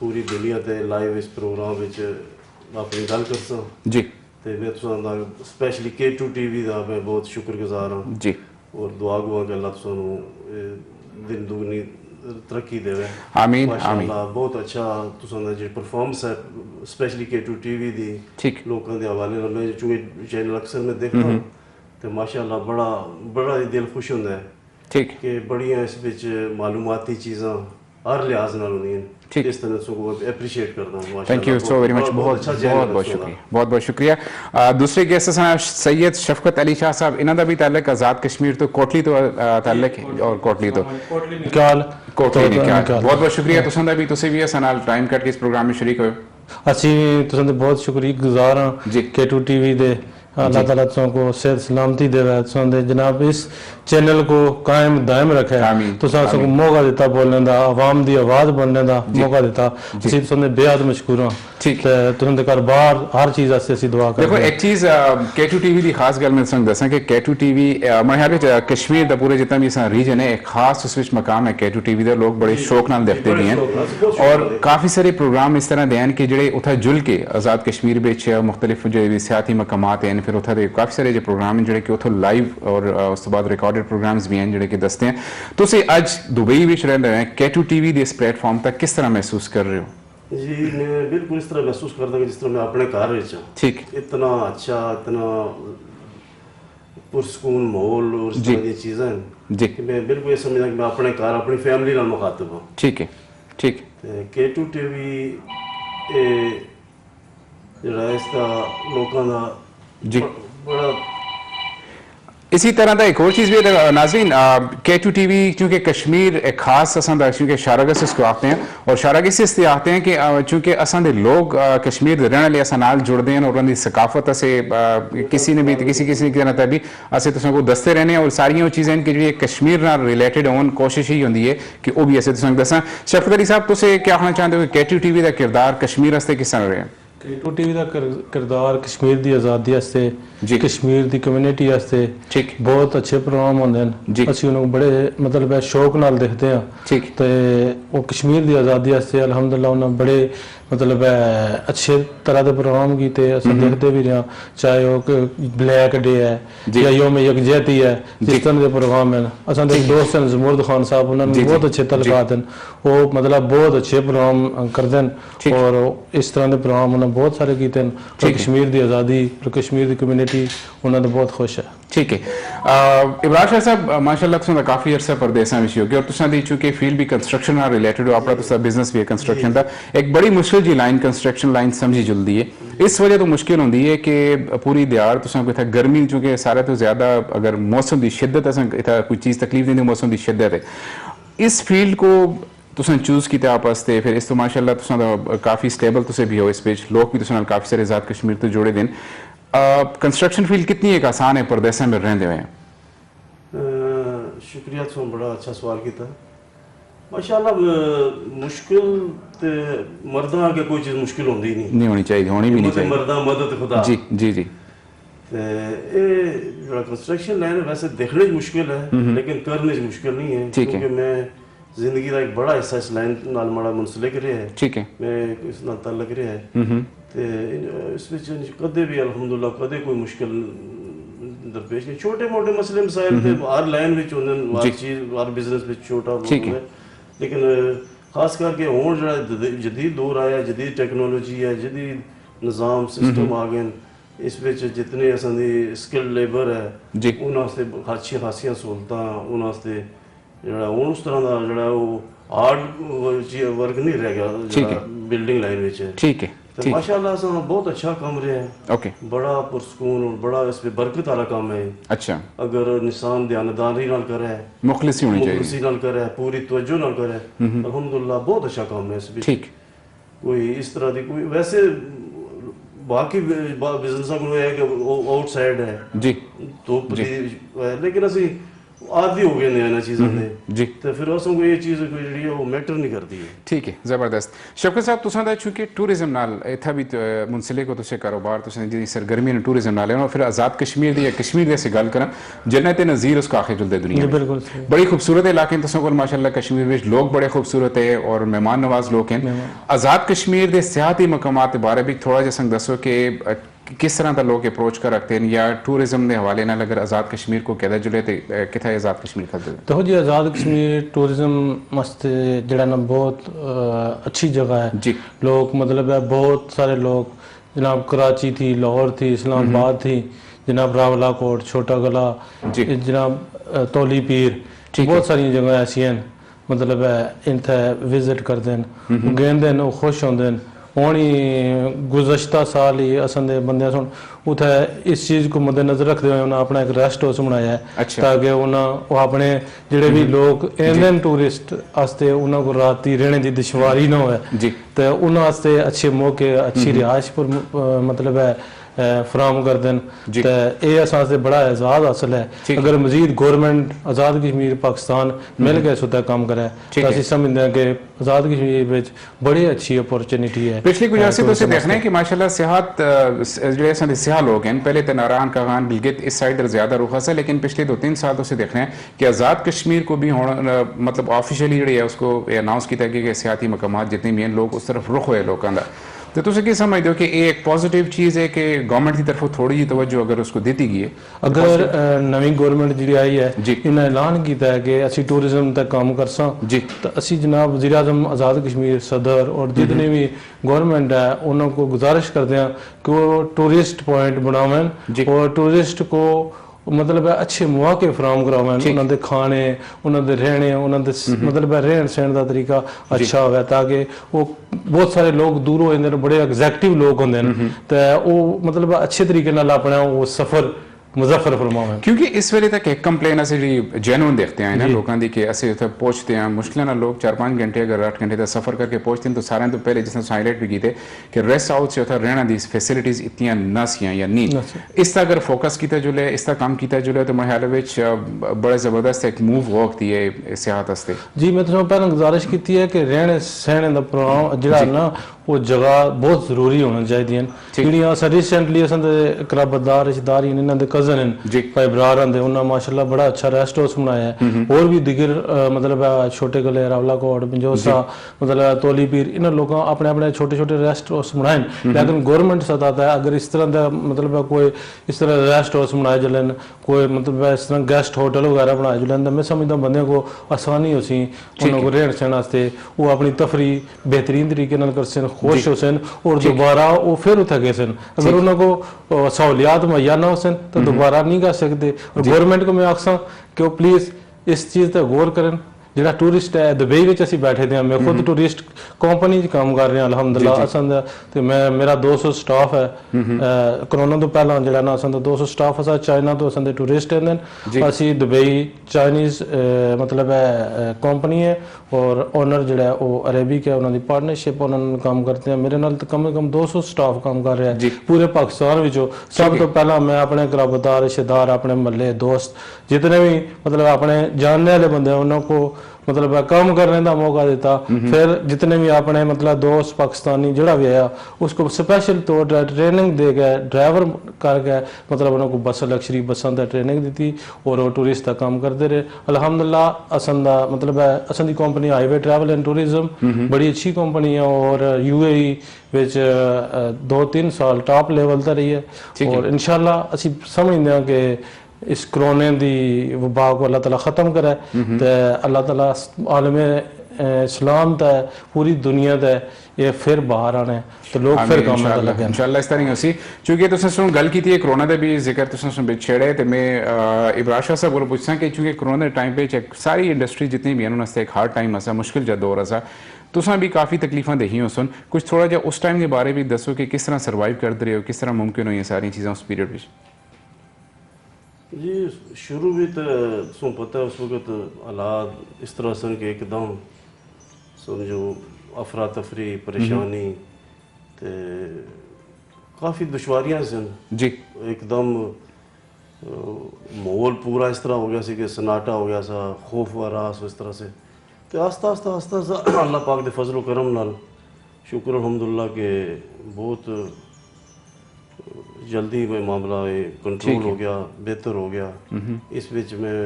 पूरी दुनिया ते लाइव इस प्रोग्राम विच अपनी गल कर सां जी। ते मैं तुसां दा स्पेशली K2TV दा मैं बहुत शुक्रगुजार हाँ जी और दुआ गुआ कि अल्लाह तुसां नूं दिन दुगनी तरक्की देवे। आमीन माशाअल्लाह बहुत अच्छा तुसां दा जो परफॉर्मेंस है स्पेशली K2TV दी ठीक लोगों के हवाले नाल मैं चूंकि चैनल अक्सर मैं देखता हूँ तो माशाअल्लाह बड़ा ही दिल खुश होता है ठीक कि बड़ियां इस विच मालूमाती चीज़ां हर लिहाज नाल होंदियां, ठीक। इस तरह से को एप्रिशिएट करता हूँ। Thank you so very much, बहुत शुक्रिया, बहुत शुक्रिया। दूसरे गेस्ट हैं सैयद शफकत अली शाह साहब, इन्हां दा भी ताल्लुक आज़ाद कश्मीर तो कोटली तो ताल्लुक और कोटली तो बहुत शुक्रिया। तुसां दा भी तुसीं भी असां नाल टाइम कट के इस प्रोग्राम में शरीक होए। असी तुसां दे बहुत शुक्रगुजार हाँ K2TV दे। अल्लाह ताला को सेहत सलामती देवे, तुसां जनाब इस चैनल को कायम दायम रखे, तुसां को मौका दिता बोलने दा, आवाम दी आवाज बनने दा मौका दिता, असी तुसां दे बेहद मशकूर हाँ। ठीक है, तुसां दे घर बार हर चीज वास्ते असी दुआ करदे। देखो एक चीज K2TV दी खास गल मैं तुसां दसां कि K2TV मेरे ख्याल विच कश्मीर दा पूरे जितना भी असां रीजन है एक खास उस विच मकाम है K2TV दा, लोग बड़े शौक नाल देखते भी हैं और काफी सारे प्रोग्राम इस तरह दे हैं कि जेड़े उत्थे जुल के आज़ाद कश्मीर विच मुख्तलिफ जो सियाती मकामात हैं, फिर उत्थे काफ़ी सारे जो प्रोग्राम हैं जो कि उत्थों लाइव और उस तो बाद रिकॉर्डेड प्रोग्राम्स भी हैं जो कि दसते हैं। तो अज दुबई विच रह रहे हैं K2TV दे इस प्लेटफॉर्म तक किस तरह महसूस कर रहे हो? जी मैं बिल्कुल इस तरह महसूस करता हूँ जिस तरह मैं अपने घर विच हाँ। ठीक। इतना अच्छा, इतना पुरसकून माहौल और इस तरह दी चीज़ें जी कि मैं बिल्कुल ये समझदा कि मैं अपने घर अपनी फैमिली नाल मुखातब हूँ। ठीक है, ठीक। K2TV जरा इसका लोगों का जी बड़ा इसी तरह का एक और चीज़ भी नाज़रीन K2TV चूँकि कश्मीर एक खास असां चूँकि शारागस इसको आते हैं और शारागस इसलिए आते हैं कि चूँकि असां दे लोग कश्मीर रहने वाले असां नाल जुड़ते हैं और उनकी सकाफत से किसी ने भी किसी तरह भी असें तुसां को दसते रहने और सारियां चीज़ें कि जो कश्मीर नाल रिलेटेड होन कोशिश ही होंदी है कि वो भी असें तुसां दसां। शफकत अली साहब तुसें क्या आखना चाहते हो कि K2TV का किरदार कश्मीर वास्ते किस तरह रहा है? केटू टीवी ਦਾ ਕਿਰਦਾਰ ਕਸ਼ਮੀਰ ਦੀ ਆਜ਼ਾਦੀ ਵਾਸਤੇ ਕਸ਼ਮੀਰ ਦੀ ਕਮਿਊਨਿਟੀ ਵਾਸਤੇ ਬਹੁਤ ਅੱਛੇ ਪ੍ਰੋਗਰਾਮ ਹੁੰਦੇ ਨੇ ਅਸੀਂ ਉਹਨੂੰ ਬੜੇ ਮਤਲਬ ਹੈ ਸ਼ੌਕ ਨਾਲ ਦੇਖਦੇ ਆ ਤੇ ਉਹ ਕਸ਼ਮੀਰ ਦੀ ਆਜ਼ਾਦੀ ਵਾਸਤੇ ਅਲਹਮਦੁਲਿਲਾ ਉਹਨਾਂ ਬੜੇ ਮਤਲਬ ਹੈ ਅੱਛੇ ਤਰ੍ਹਾਂ ਦੇ ਪ੍ਰੋਗਰਾਮ ਕੀਤੇ ਅਸੀਂ ਦੇਖਦੇ ਵੀ ਰਿਹਾ ਚਾਹੇ ਉਹ ਬਲੈਕ ਡੇ ਹੈ ਜਾਂ ਯੋਮ ਯਕਜਹਿਤੀ ਹੈ ਜਿਸ ਤਰ੍ਹਾਂ ਦੇ ਪ੍ਰੋਗਰਾਮ ਹਨ ਅਸਾਂ ਦੇ ਦੋਸਤ ਹਨ ਜ਼ਮੂਰਦ ਖਾਨ ਸਾਹਿਬ ਉਹਨਾਂ ਨੂੰ ਬਹੁਤ ਅੱਛੇ ਤਲਕਾਤ ਹਨ ਉਹ ਮਤਲਬ ਬਹੁਤ ਅੱਛੇ ਪ੍ਰੋਗਰਾਮ ਕਰਦੇ ਨੇ ਔਰ ਇਸ ਤਰ੍ਹਾਂ ਦੇ ਪ੍ਰੋਗਰਾਮ ਉਹਨਾਂ ਬਹੁਤ ਸਾਰੇ ਕੀਤੇ ਨੇ ਔਰ ਕਸ਼ਮੀਰ ਦੀ ਆਜ਼ਾਦੀ ਔਰ ਕਸ਼ਮੀਰ ਦੀ ਕਮਿਊਨਿਟੀ ਉਹਨਾਂ ਤੋਂ ਬਹੁਤ ਖੁਸ਼ ਹੈ ठीक है इमरान शाह साहब माशाल्लाह तुम काफ़ी अरसा परदेसा में हो गए और तुसा दी चूंकि फील्ड भी कंस्ट्रक्शन नाल रिलेटेड हो अपना तुसा बिजनेस भी है कंस्ट्रक्शन का एक बड़ी मुश्किल जी लाइन कंस्ट्रक्शन लाइन समझी जुलदी है इस वजह तो मुश्किल होंदी है कि पूरी दिहाड़ तुसा कोई गर्मी चूंकि सारे तो ज़्यादा अगर मौसम की शिद्दत इतना कोई चीज़ तकलीफ नहीं मौसम की शिद्दत है इस फील्ड को तुसें चूज़ किया आप वास्ते फिर इस तो माशाल्लाह तुसा काफ़ी स्टेबल तुसे भी हो इस पेज लोग भी तुसा काफ़ी सारे आज़ाद कश्मीर तो जुड़े दिन कंस्ट्रक्शन फील्ड कितनी एक आसान है परदेसा में रहते हुए शुक्रिया तुम बड़ा अच्छा सवाल किया माशाल्लाह मुश्किल ते मर्दां अगे कोई चीज़ मुश्किल होंदी नहीं होनी चाहिए होनी भी नहीं चाहिए मर्दां मदद खुदा जी जी जी ते ये कंस्ट्रक्शन लाइन वैसे देखने च मुश्किल है लेकिन करने च मुश्किल नहीं है क्योंकि मैं जिंदगी का एक बड़ा हिस्सा इस लाइन नाल माड़ा मुंसलिक रहा है ठीक है मैं इस नाल तल्लक रहा है ਤੇ ਇਸ ਵਿੱਚ ਕਦੇ ਵੀ ਅਲਹਮਦੁਲਿਲਾ ਕਦੇ ਕੋਈ ਮੁਸ਼ਕਿਲ ਦਰਪੇਸ਼ ਨਹੀਂ ਛੋਟੇ ਮੋਟੇ ਮਸਲੇ ਮਸਾਇਲ ਤੇ ਹਰ ਲਾਈਨ ਵਿੱਚ ਹੁੰਦੇ ਨੇ ਹਰ ਚੀਜ਼ ਹਰ ਬਿਜ਼ਨਸ ਵਿੱਚ ਛੋਟਾ ਹੁੰਦਾ ਹੈ ਲੇਕਿਨ ਖਾਸ ਕਰਕੇ ਹੁਣ ਜਿਹੜਾ ਜਦੀਦ ਦੌਰ ਆਇਆ ਜਦੀਦ ਟੈਕਨੋਲੋਜੀ ਹੈ ਜਦੀਦ ਨਿਜ਼ਾਮ ਸਿਸਟਮ ਆ ਗਏ ਇਸ ਵਿੱਚ ਜਿਤਨੇ ਅਸਾਂ ਦੀ ਸਕਿਲਡ ਲੇਬਰ ਹੈ ਉਹਨਾਂ ਵਾਸਤੇ ਅੱਛੀਆਂ ਖਾਸੀਆਂ ਸਹੂਲਤਾਂ ਉਹਨਾਂ ਵਾਸਤੇ ਜਿਹੜਾ ਹੁਣ ਉਸ ਤਰ੍ਹਾਂ ਦਾ ਜਿਹੜਾ ਉਹ ਹਾਰਡ ਵਰਕ ਨਹੀਂ ਰਹਿ ਗਿਆ ਜਿਹੜਾ ਬਿਲਡਿੰਗ ਲਾਈਨ ਵਿੱਚ ਠੀਕ ਹੈ तो माशाल्लाह से बहुत अच्छा काम रहा है ओके बड़ा पुरसकून और बड़ा इस पे बरकत वाला काम है अच्छा अगर इंसान ध्यानदारी नाल करे मुखलिसी होनी चाहिए मुखलिसी नाल करे पूरी तवज्जो नाल करे अल्हम्दुलिल्लाह बहुत अच्छा काम है इस पे ठीक कोई इस तरह की कोई वैसे बाकी बिजनेस को है कि आउटसाइड है जी तो लेकिन ਅਸੀਂ आदि हो गए नया चीज़ों ने जी तो फिर उसों को ये चीज़ कोई जी वो मैटर नहीं करती है ठीक है ज़बरदस्त शौकत साहब तुसां दा चूंकि टूरिज्म नाल इत्थै भी मुंसलिक हो तुसे कारोबार तुसें जी सरगर्मी ने टूरिज्म नाल है फिर आज़ाद कश्मीर दी कश्मीर दे से गल करा जन्नत नज़ीर उसका आखिर जुलदे दुनिया बिल्कुल बड़ी खूबसूरत इलाके तुसां कोल माशाल्लाह कश्मीर विच लोग बड़े खूबसूरत है और मेहमान नवाज लोग हैं आज़ाद कश्मीर दे सियाहती मकामात दे बारे भी थोड़ा जिहा संग दसो कि किस तरह का लोग अप्रोच कर रखते हैं या टूरिज्म के हवाले नाल अगर आज़ाद कश्मीर को कहदा जुले तो कितना आज़ाद कश्मीर खलदे देखो जी आज़ाद कश्मीर टूरिज्म वास्ते जड़ा ना बहुत अच्छी जगह है जी लोग मतलब है बहुत सारे लोग जनाब कराची थी लाहौर थी इस्लामाबाद थी जनाब रावलाकोट छोटा गला जनाब तौली पीर बहुत सारी जगह ऐसी हैं मतलब है इत्थे विजिट करते हैं गेंदे वो खुश होंगे होनी गुज़श्ता साल ही असन दे बंदे सुन उथे इस चीज़ को मद्देनजर रखते हुए उन्हें अपना एक रेस्ट हाउस बनाया है ताकि उन्हें अपने जेडे भी लोग इंडियन टूरिस्ट आस्ते उन्हें को राती रहने की दुश्वारी ना हो तो उन्हें आस्ते अच्छे मौके अच्छी रिहाइश पर मतलब है फराम कर देन तो ये असां बड़ा एजाज हासिल है अगर मजीद गवर्नमेंट आज़ाद कश्मीर पाकिस्तान मिल के सुधा काम करे तो असं समझते हैं कि आज़ाद कश्मीर में बड़ी अच्छी अपॉर्चुनिटी है पिछली कुछ अर्से तो देखना है कि माशाल्लाह सियाहत जो सियाह लोग हैं पहले तो नारायण कागान गिलगित इस साइड ज़्यादा रुख है लेकिन पिछले 2-3 साल तो देखना है कि आज़ाद कश्मीर को भी मतलब ऑफिशियली जी है उसको अनाउंस किया गया कि सियाती मकामात जितने भी हैं लोग उस तरफ रुख होए लोगों का तो तुम की समझते हो कि ये एक पॉजिटिव चीज़ है कि गवर्नमेंट की तरफों थोड़ी जी तवज्जो अगर उसको दी गई है अगर नवी गवर्नमेंट जी आई है इन्हें ऐलान किया है कि असी टूरिज्म तक काम कर जी तो असी जनाब वज़ीर आज़म आज़ाद कश्मीर सदर और जितने भी गवर्नमेंट है उन्होंने गुजारिश करते हैं कि वो टूरिस्ट पॉइंट बनावें और टूरिस्ट को मतलब अच्छे मौके फराम करावें उन्होंने खाने उन्होंने रहने उन्होंने मतलब रहन सहन का तरीका अच्छा हो ताकि वो बहुत सारे लोग दूर हो जाते बड़े एग्जैक्टिव लोग होंगे तो वो मतलब अच्छे तरीके नाल अपना वो सफ़र ਮੁਜ਼ੱਫਰਪੁਰ ਮਾਵੇਂ ਕਿਉਂਕਿ ਇਸ ਵੇਲੇ ਤੱਕ ਇੱਕ ਕੰਪਲੇਨ ਅਸੀਂ ਜਿਹੜੀ ਜੈਨੂਨ ਦੇਖਦੇ ਆਏ ਨਾ ਲੋਕਾਂ ਦੀ ਕਿ ਅਸੀਂ ਉੱਥੇ ਪਹੁੰਚਦੇ ਹਾਂ ਮੁਸ਼ਕਿਲ ਨਾਲ ਲੋਕ 4-5 ਘੰਟੇ ਅਗਰ 8 ਘੰਟੇ ਦਾ ਸਫ਼ਰ ਕਰਕੇ ਪਹੁੰਚਦੇ ਹਨ ਤਾਂ ਸਾਰਿਆਂ ਤੋਂ ਪਹਿਲੇ ਜਿਸ ਤਰ੍ਹਾਂ ਹਾਈਲਾਈਟ ਵੀ ਕੀਤੇ ਕਿ ਰੈਸਟ ਹਾਊਸ 'ਚ ਉੱਥੇ ਰਹਿਣ ਦੀ ਫੈਸਿਲਿਟੀਜ਼ ਇਤਨੀਆਂ ਨਾ ਸੀਆਂ ਜਾਂ ਨਹੀਂ ਇਸ ਦਾ ਅਗਰ ਫੋਕਸ ਕੀਤਾ ਜੁਲੇ ਇਸ ਦਾ ਕੰਮ ਕੀਤਾ ਜੁਲੇ ਤਾਂ ਮੇਰੇ ਖਿਆਲ ਵਿੱਚ ਬੜਾ ਜ਼ਬਰਦਸਤ ਇੱਕ ਮੂਵ ਹੋ ਸਕਦੀ ਹੈ ਸਿਹਤ ਵਾਸਤੇ ਜੀ ਮੈਂ ਤੁਹਾਨੂੰ ਪਹਿਲਾਂ ਗੁਜ਼ਾਰਿਸ਼ ਕੀਤੀ ਹੈ ਕਿ ਰਹਿਣ ਸਹਿਣ ਦਾ ਪ੍ਰੋਗਰਾਮ ਜਿਹੜਾ ਨਾ ਉਹ ਜਗ੍ਹਾ ਬਹੁਤ ਜ਼ਰੂਰੀ ਹੋਣਾ ਚਾਹੀਦੀਆਂ ਜਿਹੜੀਆਂ ਅਸਾਂ ਰੀਸੈਂਟਲੀ ਅਸਾਂ ਦੇ ਕਰਾਬਤਦਾਰ ਰਿਸ਼ਤੇਦਾਰ ਹੀ ਇਹਨਾਂ ਦੇ ਕਜ਼ਨ ਹਨ ਭਾਈ ਬਰਾਰਾਂ ਦੇ ਉਹਨਾਂ ਮਾਸ਼ਾਅੱਲਾ ਬੜਾ ਅੱਛਾ ਰੈਸਟ ਹਾਊਸ ਬਣਾਇਆ ਹੈ ਹੋਰ ਵੀ ਦਿਗਰ ਮਤਲਬ ਛੋਟੇ ਗਲੇ ਰਾਵਲਾ ਕੋਟ ਪੰਜੋਸਾ ਮਤਲਬ ਤੋਲੀ ਪੀਰ ਇਹਨਾਂ ਲੋਕਾਂ ਆਪਣੇ ਆਪਣੇ ਛੋਟੇ ਛੋਟੇ ਰੈਸਟ ਹਾਊਸ ਬਣਾਏ ਲੇਕਿਨ ਗਵਰਨमेंट सतह है अगर इस तरह का मतलब कोई इस तरह रेस्ट हाउस बनाए जलन कोई मतलब इस तरह गेस्ट होटल वगैरह बनाए जलन मैं समझता बंदे को आसानी हो सी उन्होंने रहन सहन वास्ते वो अपनी तफरी बेहतरीन तरीके कर सन खुश हो सन और दोबारा वो फिर उठे गए सन अगर उन्होंने को सहूलियात मुहैया ना हो सन तो दोबारा नहीं कर सकते और गवर्नमेंट को मैं आखसा कि वो प्लीज़ इस चीज़ पर गौर करें ਜਿਹੜਾ ਟੂਰਿਸਟ ਹੈ ਦੁਬਈ ਵਿੱਚ ਅਸੀਂ ਬੈਠੇ ਦੇ ਹਾਂ ਮੈਂ ਖੁਦ ਟੂਰਿਸਟ ਕੰਪਨੀ 'ਚ ਕੰਮ ਕਰ ਰਿਹਾ ਅਲਹਮਦੁਲਿਲਾ ਅਸਾਂ ਦਾ ਤੇ ਮੈਂ ਮੇਰਾ 200 ਸਟਾਫ ਹੈ ਕਰੋਨਾ ਤੋਂ ਪਹਿਲਾਂ ਜਿਹੜਾ ਨਾ ਅਸਾਂ ਦਾ 200 ਸਟਾਫ ਅਸਾਂ ਚਾਈਨਾ ਤੋਂ ਅਸਾਂ ਦੇ ਟੂਰਿਸਟ ਆਉਂਦੇ ਨੇ ਅਸੀਂ ਦੁਬਈ ਚਾਈਨੀਜ਼ ਮਤਲਬ ਹੈ ਕੰਪਨੀ ਹੈ ਔਰ ਓਨਰ ਜਿਹੜਾ ਉਹ ਅਰੇਬਿਕ ਹੈ ਉਹਨਾਂ ਦੀ ਪਾਰਟਨਰਸ਼ਿਪ ਉਹਨਾਂ ਨਾਲ ਕੰਮ ਕਰਦੇ ਆ ਮੇਰੇ ਨਾਲ ਤਾਂ ਕਮ ਸੇ ਕਮ 200 ਸਟਾਫ ਕੰਮ ਕਰ ਰਿਹਾ ਪੂਰੇ ਪਾਕਿਸਤਾਨ ਵਿੱਚੋਂ ਸਭ ਤੋਂ ਪਹਿਲਾਂ ਮੈਂ ਆਪਣੇ ਕਰਾਬਤਦਾਰ ਰਿਸ਼ਤੇਦਾਰ ਆਪਣੇ ਮਹੱਲੇ ਦੋਸਤ जितने भी मतलब अपने जानने वाले बंदे उनको मतलब काम करने का मौका देता फिर जितने भी अपने मतलब दोस्त पाकिस्तानी जोड़ा भी आया उसको स्पेशल तौर पर ट्रेनिंग दे गए ड्राइवर करके मतलब उनको बस लग्जरी बसा का ट्रेनिंग दी और वो टूरिस्ट का काम करते रहे अल्हम्दुलिल्लाह असन का मतलब है असन की company highway travel and tourism बड़ी अच्छी कंपनी है और UAE विच 2-3 साल टॉप लेवल तक रही है और इंशाल्लाह असी समझते हैं कि इस कोरोना की वबा को अल्लाह ताला ख़त्म करे तो अल्लाह ताला आलम इस्लाम तै पूरी दुनिया तै ये फिर बाहर आने तो लोग फिर काम में लगे इंशाल्लाह इस तरह होसी क्योंकि तुसें सुन गल की थी कोरोना दे भी जिक्र तुसें सुन छेड़े ते मैं इब्रार शाह साहब को पूछसा कि चूंकि कोरोना दे टाइम पे सारी इंडस्ट्री जितनी भी हैं उन्होंने एक हार्ड टाइम असा मुश्किल जा दौर असा तुसां भी काफ़ी तकलीफां देखी हो सुन कुछ थोड़ा जा उस टाइम के बारे भी दसो कि किस तरह सर्वाइव करते रहे हो किस तरह मुमकिन हुई सारी चीज़ें उस पीरियड में जी शुरू भी तो सो पता है उस वक्त हालात इस तरह सन कि एकदम समझो अफरा तफरी परेशानी ते काफ़ी दुश्वारियां सन जी एकदम माहौल पूरा इस तरह हो गया सी कि सन्नाटा हो गया सा खौफ व रास इस तरह से तो आस्ता आस्ता आस्ता आस्ता अल्लाह पाक दे फजल करम नाल शुक्र अल्हम्दुलिल्लाह के बहुत जल्दी में मामला कंट्रोल हो गया बेहतर हो गया इस बीच में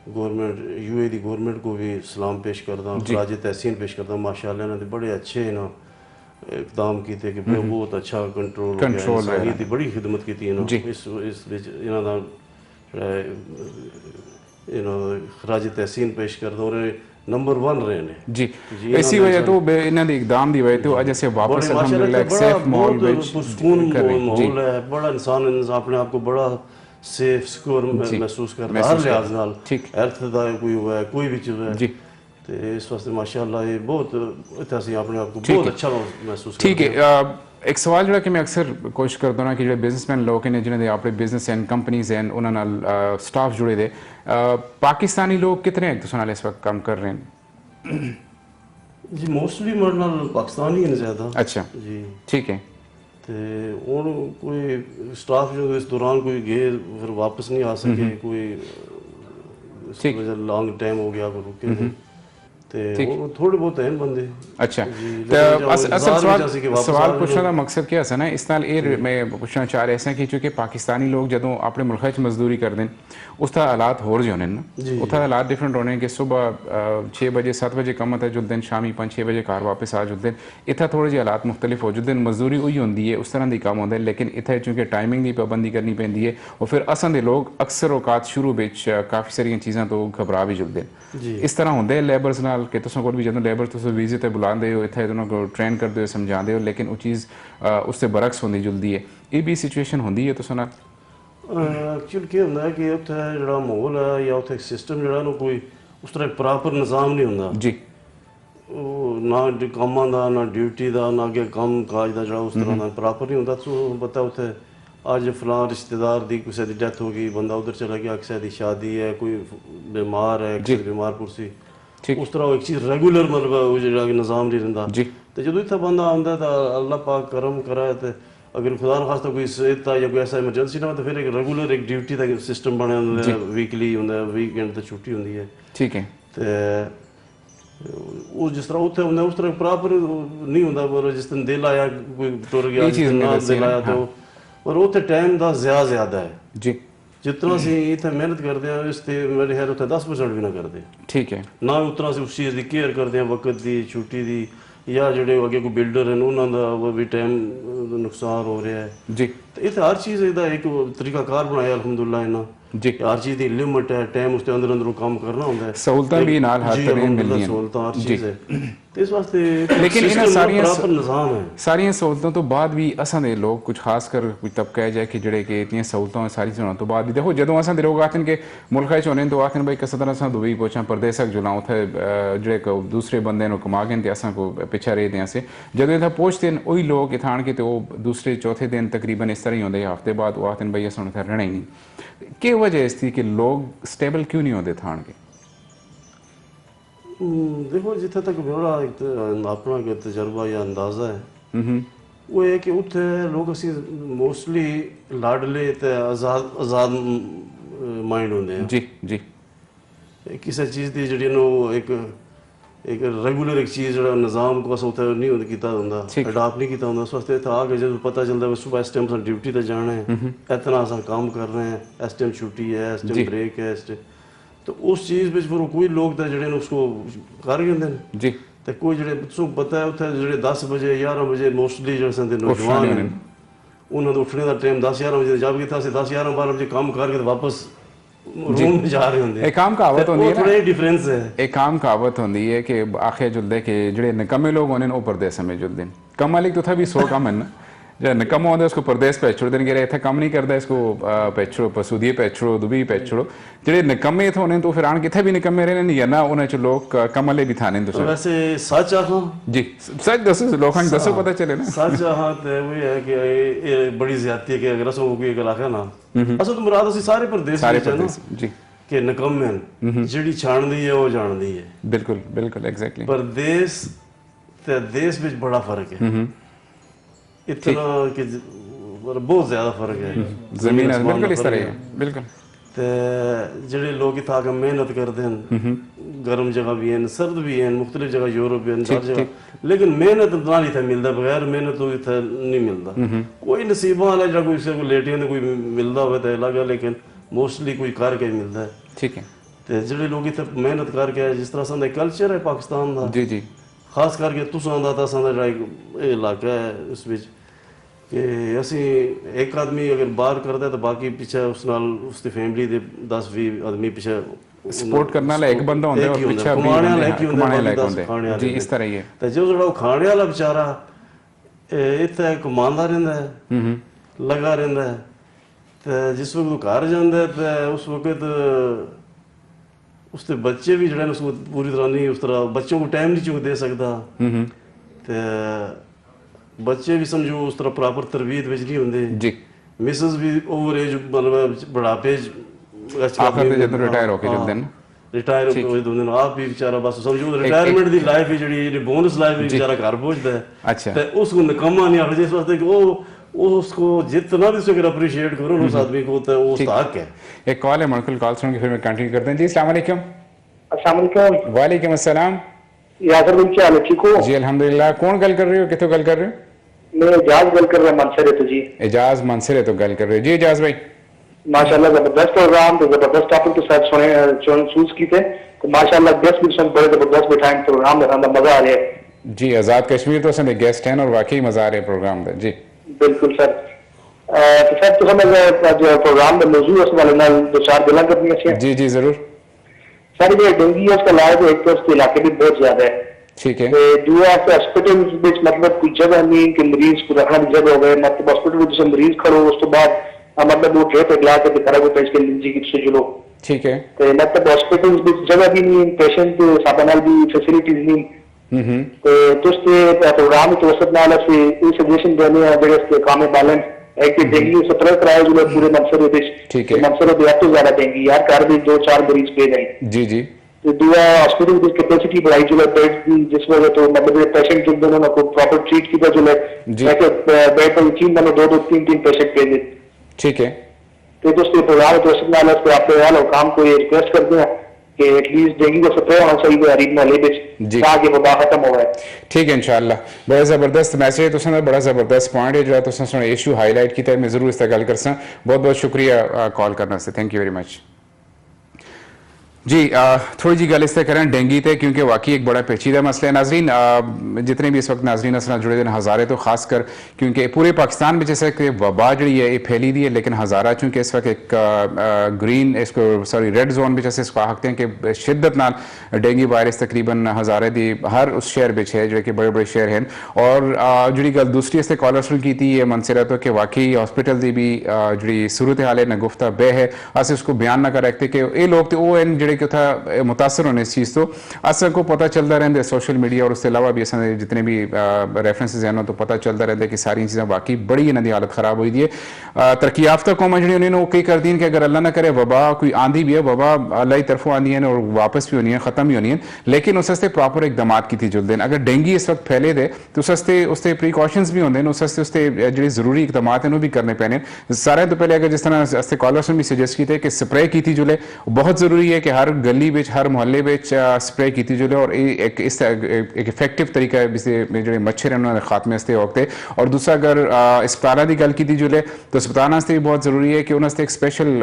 गवर्नमेंट UAE की गवर्नमेंट को भी सलाम पेश करता हूँ राज तहसीन पेश करता हूँ माशाल्लाह इन्होंने बड़े अच्छे ना इकदाम किए कि बहुत अच्छा कंट्रोल हो गया की बड़ी खिदमत की थी इस राज तहसीन पेश करता और नंबर 1 रहे ने जी इसी वजह तो इन्हां दे इकदाम दी वजह तो अज असे वापस अल्हम्दुलिल्लाह एक सेफ माहौल विच सुकून माहौल है बड़ा इंसान अपने आप को बड़ा सेफ सिक्योर महसूस करता है हर लिहाज नाल हेल्थ दा कोई हुआ है कोई भी चीज़ है जी तो इस वास्ते माशाल्लाह ये बहुत इत्थे असीं अपने आप को बहुत अच्छा महसूस ठीक है एक सवाल जोड़ा कि मैं अक्सर कोशिश करता हूँ कि जो बिजनेसमैन लोग हैं जिन्हें अपने बिजनेस हैं कंपनीज हैं उन्होंने स्टाफ जुड़े दे पाकिस्तानी लोग कितने हैं तो इस वक्त काम कर रहे हैं जी मोस्टली मेरे नाल पाकिस्तानी हैं ज़्यादा अच्छा जी ठीक है तो हूँ कोई स्टाफ जो इस दौरान कोई गए फिर वापस नहीं आ सके कोई लॉन्ग टाइम हो गया फिर रुके थोड़े बहुत हैं बंदे अच्छा सवाल पूछने का मकसद क्या है ना इस नाल ये मैं पूछना चाह रहा है कि चूंकि पाकिस्तानी लोग जदों अपने मुल्क च मजदूरी करते हैं उस तरह हालात होर जो ना उत्थे हालात डिफरेंट होने कि सुबह 6 बजे 7 बजे कम ते जुलते हैं शामी 5-6 बजे घर वापस आ जुलते हैं इतना थोड़े जे हालात मुख्तलिफ हो जुलते हैं मजदूरी वही होंगी है उस तरह की काम होता है लेकिन इतने चूंकि टाइमिंग की पाबंदी करनी पैंदी है और फिर असां दे लोग अक्सर औकात शुरू में काफ़ी सारिया चीज़ों तो घबरा भी जुलते हैं इस तरह होंगे लेबरस नाल कि तुसां कोल भी जदों लेबर तुसीं वीजे ते बुलांदे हो इत्थे उन्हां को ट्रेन करते हो समझाते हो लेकिन वो चीज़ उससे बरक्स होंदी जुलदी है ये भी सिचुएशन होंदी है तुसां नाल एक्चुअली क्या होंदा है कि उत्थे जिहड़ा माहौल है या उत्थे सिस्टम जिहड़ा ना कोई उस तरह प्रॉपर निज़ाम नहीं होंदा जी ना कामां दा ना ड्यूटी दा ना अगे काम काज दा जिहड़ा उस तरह दा प्रॉपर नहीं होंदा तो पता उत्थे आज फलां रिश्तेदार दी किसी की डेथ हो गई, बंदा उधर चला गया, किसी की शादी है, कोई बीमार है, किसी बीमार पुरसी, उस तरह एक चीज़ रेगुलर मतलब जो निज़ाम नहीं रहिंदा। तो जो इतना बंदा आंदा तो अल्लाह पाक करम कराए तो अगर खुदा न खास्ता कोई सेहत या कोई ऐसा इमरजेंसी ना हो तो फिर एक रेगुलर एक ड्यूटी का सिस्टम बने होंगे, वीकली होंगे, वीकेंड तो छुट्टी होंगी है। ठीक है। तो वो जिस तरह उत्थे होंगे उस तरह प्रॉपर नहीं होंगे, मतलब जिस दिन दिल आया कोई टुर गया, जिस दिन ना दिल आया तो, और उत्थे टाइम का ज़्यादा है जी। जितना सी इतने मेहनत करते हैं इस ते मेरे ख्याल उत्थे 10% भी ना करते। ठीक है। ना उतना से उस चीज़ की केयर करते हैं, वक्त की, छुट्टी की, या जो अगे कोई बिल्डर हैं उन्होंने वो भी टाइम नुकसान हो रहा है जी। तो इतने हर चीज़ का एक तरीकाकार बनाया अल्हम्दुलिल्लाह इन्होंने जी। हर चीज़ की लिमिट है, टाइम उसके अंदर अंदर काम करना होता है, सहूलतां भी नाल हर तरह मिलदियां, सहूलतां हर चीज़ है। तो इस वास्ते लेकिन इन्हां प्रॉपर निज़ाम है। सारियां सहूलतां तो बाद भी असां दे लोग कुछ खास कर कोई तबका है कि जेड़े कि इतनी सहूलतां सारी चीज़ों तो बाद भी देखो जदों असां दे लोग आखन के मुल्क च होने तो आखन भाई किस तरह असां दुबई पहुंचा परदेसक जुला उत्थे जेड़े को दूसरे बंदे नु कमा गए ते असां को पिछा रह दें से जदों इत्थे पहुंचते हैं वही लोग इत्थे आन के तो दूसरे चौथे दिन तकरीबन इस तरह ही होंदे, हफ्ते बाद वो आखन भाई असां इत्थे रहना ही नहीं। क्या वजह इसकी कि लोग स्टेबल क्यों नहीं होते थान के? देखो जिथे तक मेरा अपना तजर्बा या अंदाज़ा है वो है कि उत्थे लोग असी मोस्टली लाडले ते आज़ाद माइंड होंगे हैं जी जी। किसी चीज़ की जी एक रेगुलर एक चीज़ जो निज़ाम को उत्थे नहीं किया होंदा, अडॉप्ट नहीं किया होंदा। उस वास्ते इत्थे आके जो पता चलता है सुबह इस टाइम अस ड्यूटी ते जाना है, इतना अस काम कर रहे हैं, इस टाइम छुट्टी है, इस टाइम ब्रेक है, इस टाइम तो उस चीज़ में फिर कोई लोग तो जो उसको कर लेंगे जी। तो कोई जो पता है उत्थे जो 10 बजे 11 बजे मोस्टली जो नौजवान हैं उन्होंने उठने का टाइम 10-11 बजे, जबकि अस 10-11-12 बजे काम करके वापस रूम में जा रहे होंगे। एक आम कहावत होती है ना, थोड़ा डिफरेंस है। एक आम कहावत होती है कि आखे जुलदे कि जेडे निकम्मे लोग होने वो परदेस में जुलदे, कम वाले तो था भी 100 कम है ना, जो निकम्मा होता है उसको परदेस पे छोड़ देंगे, इतने कम नहीं करता इसको पेछड़ो पसूदिए पेछड़ो दुबई पेछड़ो, जेडे निकम्मे थे होने तो फिर आन किथे भी निकम्मे रहने नहीं है ना, उन्हें जो लोग कम वाले भी थाने तो वैसे सच आखो जी, सच दसो लोगों को दसो पता चले ना, सच हाँ तो वही है कि ये बड़ी ज्यादती है कि अगर असो कोई इलाका ना असो तो मुराद असी सारे प्रदेश जी कि निकम्मे जिहड़ी छाणदी है वो जानदी है। बिल्कुल बिल्कुल एग्जैक्टली। प्रदेश ते देश में बड़ा फर्क है, इतना कि बहुत ज्यादा फर्क है, जमीन बिल्कुल इस तरह है बिल्कुल। ते जेडे लोग इत्थे आके मेहनत करते हैं, गर्म जगह भी हैं, सर्द भी हैं, मुख्तलिफ जगह यूरोप भी हैं, हर जगह, लेकिन मेहनत नाल इत्थे मिलता, बगैर मेहनत तो इत्थे नहीं मिलता। कोई नसीबा वाला जो कोई लेटियां कोई मिलता हो तो अलग है, लेकिन मोस्टली कोई करके मिलता है। ठीक है। तो जेडे लोग इत्थे मेहनत करके जिस तरह साडा कल्चर है पाकिस्तान का जी जी, खास करके तुसां दा तां साडा इलाका है उस विच कि असी एक आदमी अगर बाहर करता है तो बाकी पीछे उस नाल उसकी फैमिली दे 10-20 आदमी पीछे सपोर्ट करने वाला एक बंदा होंदा है और पीछे भी कमाने वाला एक ही होंदा जी, इस तरह ही है। तो जो जड़ा खाने वाला बेचारा इत्थे कमांदा रहंदा है, लगा रहंदा है, तो जिस वक्त घर जांदा है तो उस वक्त उसके बच्चे भी जड़े उसको पूरी तरह नहीं उस तरह बच्चों को टाइम नहीं चुक दे सकता, तो बच्चे भी समझो उस तरह प्रॉपर तरबियत विच नहीं होंदे जी। मिसेस भी ओवर एज मतलब बुढ़ापे आखिर जब रिटायर होके जब दिन रिटायर होके दो दिन आप भी बेचारा बस समझो रिटायरमेंट दी लाइफ ही जड़ी बोनस लाइफ ही बेचारा घर पहुंचदा है। अच्छा। तो उसको निकम्मा नहीं आखदे इस वास्ते कि वो उसको जितना भी उसको अप्रिशिएट करो उस आदमी को तो वो उसका हक है। एक कॉल है मणकुल, कॉल सुन के फिर मैं कंटिन्यू करते हैं जी। अस्सलाम वालेकुम। अस्सलाम वालेकुम। वालेकुम अस्सलाम। यासर भाई क्या हाल है, ठीक हो? जी अल्हम्दुलिल्लाह। कौन गल कर रहे हो, कितों गल कर रहे हो? मैं एजाज गल कर रहा मानसरे तो जी। एजाज मानसरे तो गल कर रहे हो जी। एजाज भाई माशाल्लाह जबरदस्त प्रोग्राम, तो जबरदस्त टॉपिक तो सब सुने चूज की थे, तो माशाल्लाह गेस्ट भी सुन बड़े जबरदस्त बैठाए प्रोग्राम में, मजा आ रहा है जी। आजाद कश्मीर तो संदे गेस्ट हैं और वाकई मजा आ रहा है प्रोग्राम में जी। बिल्कुल सर। तो सर तो मैं जो प्रोग्राम में मौजूद उस वाले नाल दो चार गल्लां करनी है जी जी जरूर सर। ये डेंगू उसका इलाज एक तो उसके इलाके में बहुत ज्यादा है, ठीक है। दूसरा हॉस्पिटल में मतलब कोई जगह नहीं कि मरीज को रखना भी जगह हो गए, मतलब हॉस्पिटल में जैसे मरीज खड़ो उस तो बाद मतलब वो ट्रे पे गिला के दिखा को पेश के लीजिए कि तुझे चलो, ठीक है। तो मतलब हॉस्पिटल में जगह भी नहीं, पेशेंट साबनाल भी फैसिलिटीज नहीं, तो तुझे प्रोग्राम तो वसत नाल से सजेशन देने हैं जेडे इसके काम बैलेंस एक डेंगू 17 कराया जो पूरे मंसूर ठीक है मंसूर तो ज्यादा डेंगू यार घर में 2-4 मरीज पे गए जी जी तो दूसरा हॉस्पिटल की कैपेसिटी बढ़ाई जो है बेड की जिस वजह तो मतलब पेशेंट जो दोनों को प्रॉपर ट्रीट किया जो है बेड पर 3 मैंने 2-2 3-3 पेशेंट पे गए ठीक है तो उसके प्रोग्राम तो सिग्नल पे आप वाला काम को रिक्वेस्ट करते हैं कि एटलीस्ट डेंगू का स्प्रे होना चाहिए गरीब मोहल्ले में ताकि वबा खत्म हो जाए ठीक है इंशाल्लाह बड़ा ज़बरदस्त मैसेज है तुसां दा बड़ा ज़बरदस्त पॉइंट है जो है तुसां सोना इशू हाईलाइट किया मैं ज़रूर इस गल करसा बहुत बहुत शुक्रिया कॉल करने से थैंक यू वेरी मच जी थोड़ी जी गल इस तरह करें डेंगी ते क्योंकि वाकई एक बड़ा पेचीदा मसला है नाजरीन जितने भी इस वक्त नाजरीन अस जुड़े हैं हज़ारे तो खासकर क्योंकि पूरे पाकिस्तान में जैसे कि वबा जी है ये फैली दी है लेकिन हज़ारा चूँकि इस वक्त एक ग्रीन इसको सॉरी रेड जोन में जैसे इसको आखते हैं कि शिद्दत नाल डेंगी वायरस तकरीबन हज़ारे दी हर उस शहर में है जो कि बड़े बड़े शहर हैं और जी गल दूसरी इससे कॉलर शुरू की थी ये मनसरा तो कि वाकई हॉस्पिटल की भी जी सूरत हाल है न गुफ्ता बे है अस इसको बयान ना कर रखते कि ये लोग तो वो हैं जो कि मुतासर होने इस चीज़ तो असल को पता चलता रहता सोशल मीडिया और उसके अलावा भी असें जितने भी रेफरेंसिस हैं तो पता चलता रहता है कि सारी चीज़ें वाकई बड़ी इन्हों की हालत खराब हुई दी है तरक्की याफ्ता कौमां जी उन्होंने कई कर दी कि अगर अल्लाह ना करे वबा कोई आंधी भी है वबा अल्लाह की तरफों आंदी है और वापस भी होनी है ख़त्म भी होनी है लेकिन उस वास्ते प्रॉपर इकदाम की जुलते हैं अगर डेंगी इस वक्त फैले दे तो उस वास्ते उसके प्रिकॉशनस भी होंगे उस वास्ते उसके जो जरूरी इकदाम हैं वो भी करने पैने सारे तो पहले अगर जिस तरह कॉलर्स ने भी सजेस्ट किए कि स्प्रे की जुले बहुत जरूरी है कि हर गली हर मोहल्ले में स्प्रे की जुले और एक इस एक इफेक्टिव तरीका है जो मच्छर हैं उन्होंने खात्मे वास्ते होते और दूसरा अगर अस्पतालों की गल की जुले तो अस्पताल वास्ते भी बहुत जरूरी है कि उन्होंने एक स्पेशल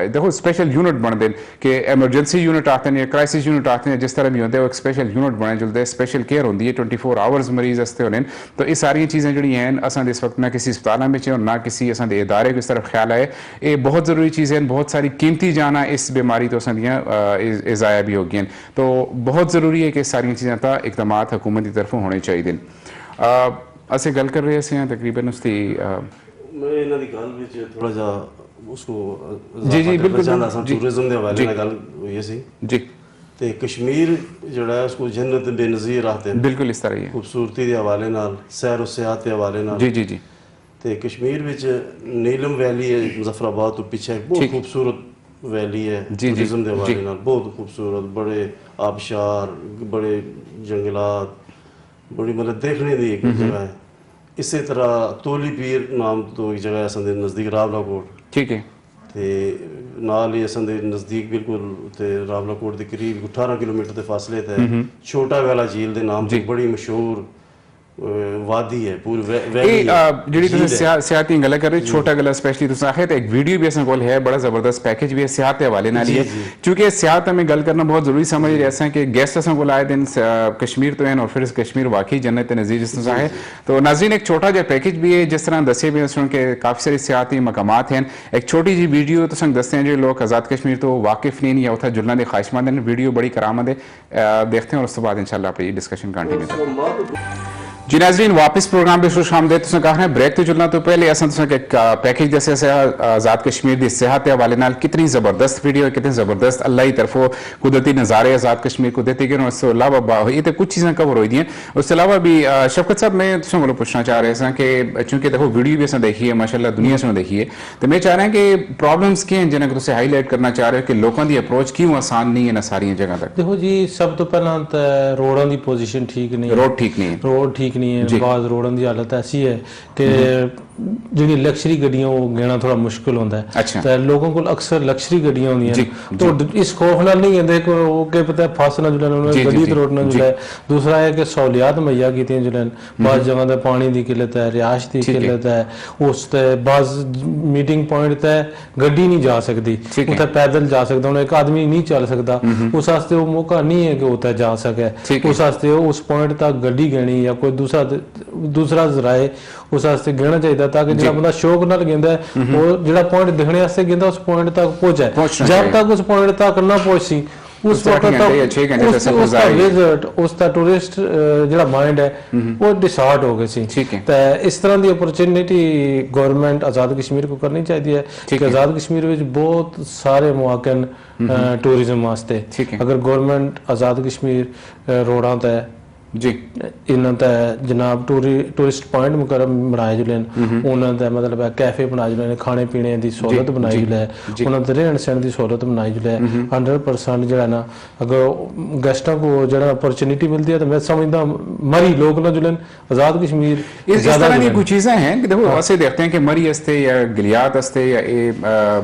देखो स्पेशल यूनिट बन दें कि एमरजेंसी यूनिट आते हैं या क्राइसिस यूनिट आते हैं जिस तरह भी होते हैं वो एक स्पेशल यूनिट बने जुलते स्पेशल केयर होती है 24 आवर्स मरीज वास्ते होने तो ये सारी चीज़ें जी हैं असा इस वक्त ना किसी अस्पताल में और ना किसी असा इदारे को इस तरफ ख्याल आए ये बहुत ज़रूरी चीज़ें बहुत सारी कीमती जाना इस बीमारी तो असा ज़ाया भी हो गई तो बहुत ज़रूरी है कि सारी चीज़ों का इकदाम हुकूमत की तरफों होने चाहिए असें गल कर रहे हैं तकरीबन उसकी मैं इन्हां दी गल विच थोड़ा जा उसको जी जी बिल्कुल टूरिज्म के हवाले नाल गल होई सी जी ते कश्मीर जोड़ा है उसको जन्नत बेनज़ीर आखते हैं बिल्कुल इस तरह ही खूबसूरती के हवाले नाल सैर व सियाहत के हवाले नाल जी जी जी ते कश्मीर विच नीलम वैली है मुजफ्फराबाद तो पीछे एक बहुत खूबसूरत वैली है टूरिज्म के हवाले नाल बहुत खूबसूरत बड़े आबशार बड़े जंगलात बड़ी मतलब देखने की एक जगह है इसी तरह तोली पीर नाम तो एक जगह है असां दे नज़दीक रावलाकोट ठीक है ते नाल ही असां दे नज़दीक बिल्कुल ते रावलाकोट के करीब 18 किलोमीटर के फासले ते छोटा वाला झील के नाम से बड़ी मशहूर वादी है पूरी जी सियाती गल कर रहे छोटा गला स्पेशली तुम आखे तो एक वीडियो भी असें कोल है बड़ा जबरदस्त पैकेज भी है सियाहत के हवाले नाल है क्योंकि सियाहत हमें गल करना बहुत जरूरी समझ रहे हैं कि गेस्ट असें कोल आए दिन कश्मीर तो हैं और फिर कश्मीर वाकई जन्नत के नज़ीर जिस तरह है तो नाज़रीन एक छोटा जहा पैकेज भी है जिस तरह दसे भी कि काफ़ी सारे सियाती मकामात हैं एक छोटी जी वीडियो तो दसते हैं जो लोग आज़ाद कश्मीर तो वाकिफ नहीं या उतना जुलना के ख्वाहिशमंद हैं वीडियो बड़ी करामद है देखते हैं और उसके बाद इंशाल्लाह आप ये डिस्कशन कंटिन्यू करें जी नाज़रीन वापस प्रोग्राम पे खुश आमदेद तुसें कहा ब्रेक तो चलना तो पहले असें तुसें एक पैकेज दस्सेआ आज़ाद कश्मीर की सेहत के हवाले नाल कितनी ज़बरदस्त वीडियो है कितनी ज़बरदस्त अल्लाह की तरफों कुदरती नज़ारे आज़ाद कश्मीर को देते गए उसके अलावा ये तो कुछ चीज़ें कवर हुई दी उसके अलावा भी शफकत साहब मैं तुसें कोलों पुछना चाह रहे हैं कि चूँकि देखो वीडियो भी असें देखी है माशाअल्लाह दुनिया से देखी है तो मैं चाह रहा हूँ कि प्रॉब्लम्स क्या हैं जिन्हें तुसें हाईलाइट करना चाह रहे हो कि लोगों की अप्रोच क्यों आसान नहीं है ना सारी जगह तक देखो जी सब तो पहला तो रोडों की पोजीशन ठीक नहीं रोड ठीक नहीं है रोड ठीक नहीं है बाज़ रोडों की हालत ऐसी है कि जी लग्जरी गड्डियां वो गिना थोड़ा मुश्किल होता है अच्छा। तो लोगों को अक्सर लग्जरी गड्डियां होंगी तो इस खौफ नाल नहीं कहते कि वो क्या पता है फस ना जुड़े गड्डी रोड ना जुड़े दूसरा है कि सहूलियात मुहैया की जुड़े बाज़ जगह पर पानी की किल्लत है रिहायश की किल्लत है उस बाज़ मीटिंग पॉइंट तक गड्डी नहीं जा सकती उत्थे पैदल जा सकता हूँ एक आदमी नहीं चल सकता उस वास्ते वो मौका नहीं है कि उत्थे जा सके उस वास्ते उस पॉइंट तक गड्डी गिनी या कोई दूसरा जराए उस वास्ते गिना चाहिए ताकि जो बंदा शौक नाल गिंदा है वो जो पॉइंट दिखने वास्ते गिंदा उस पॉइंट तक पहुंचे जब तक उस पॉइंट तक ना पहुंची उस वक्त उसका विजिट उसका टूरिस्ट जो माइंड है वो डिसऑर्ड हो गए सी तो इस तरह की अपॉर्चुनिटी गवर्नमेंट आज़ाद कश्मीर को करनी चाहिए है कि आज़ाद कश्मीर में बहुत सारे मौके टूरिज्म वास्ते अगर गवर्नमेंट आज़ाद कश्मीर रोडां ते जी इन्हों ते जनाब टूरिस्ट पॉइंट मुकरम बनाए जुले उन्होंने ते मतलब कैफे बनाए जुले खाने पीने की सहूलत बनाई जुले उन्होंने ते रहन सहन की सहूलत बनाई जुले 100% जो है ना अगर गेस्टों को जो अपॉर्चुनिटी मिलती है तो मैं समझदा मरी लोग ना जुले आज़ाद कश्मीर इस तरह की कुछ चीज़ें हैं कि देखो ऐसे देखते हैं कि मरी हस्ते या गिलियात हस्ते या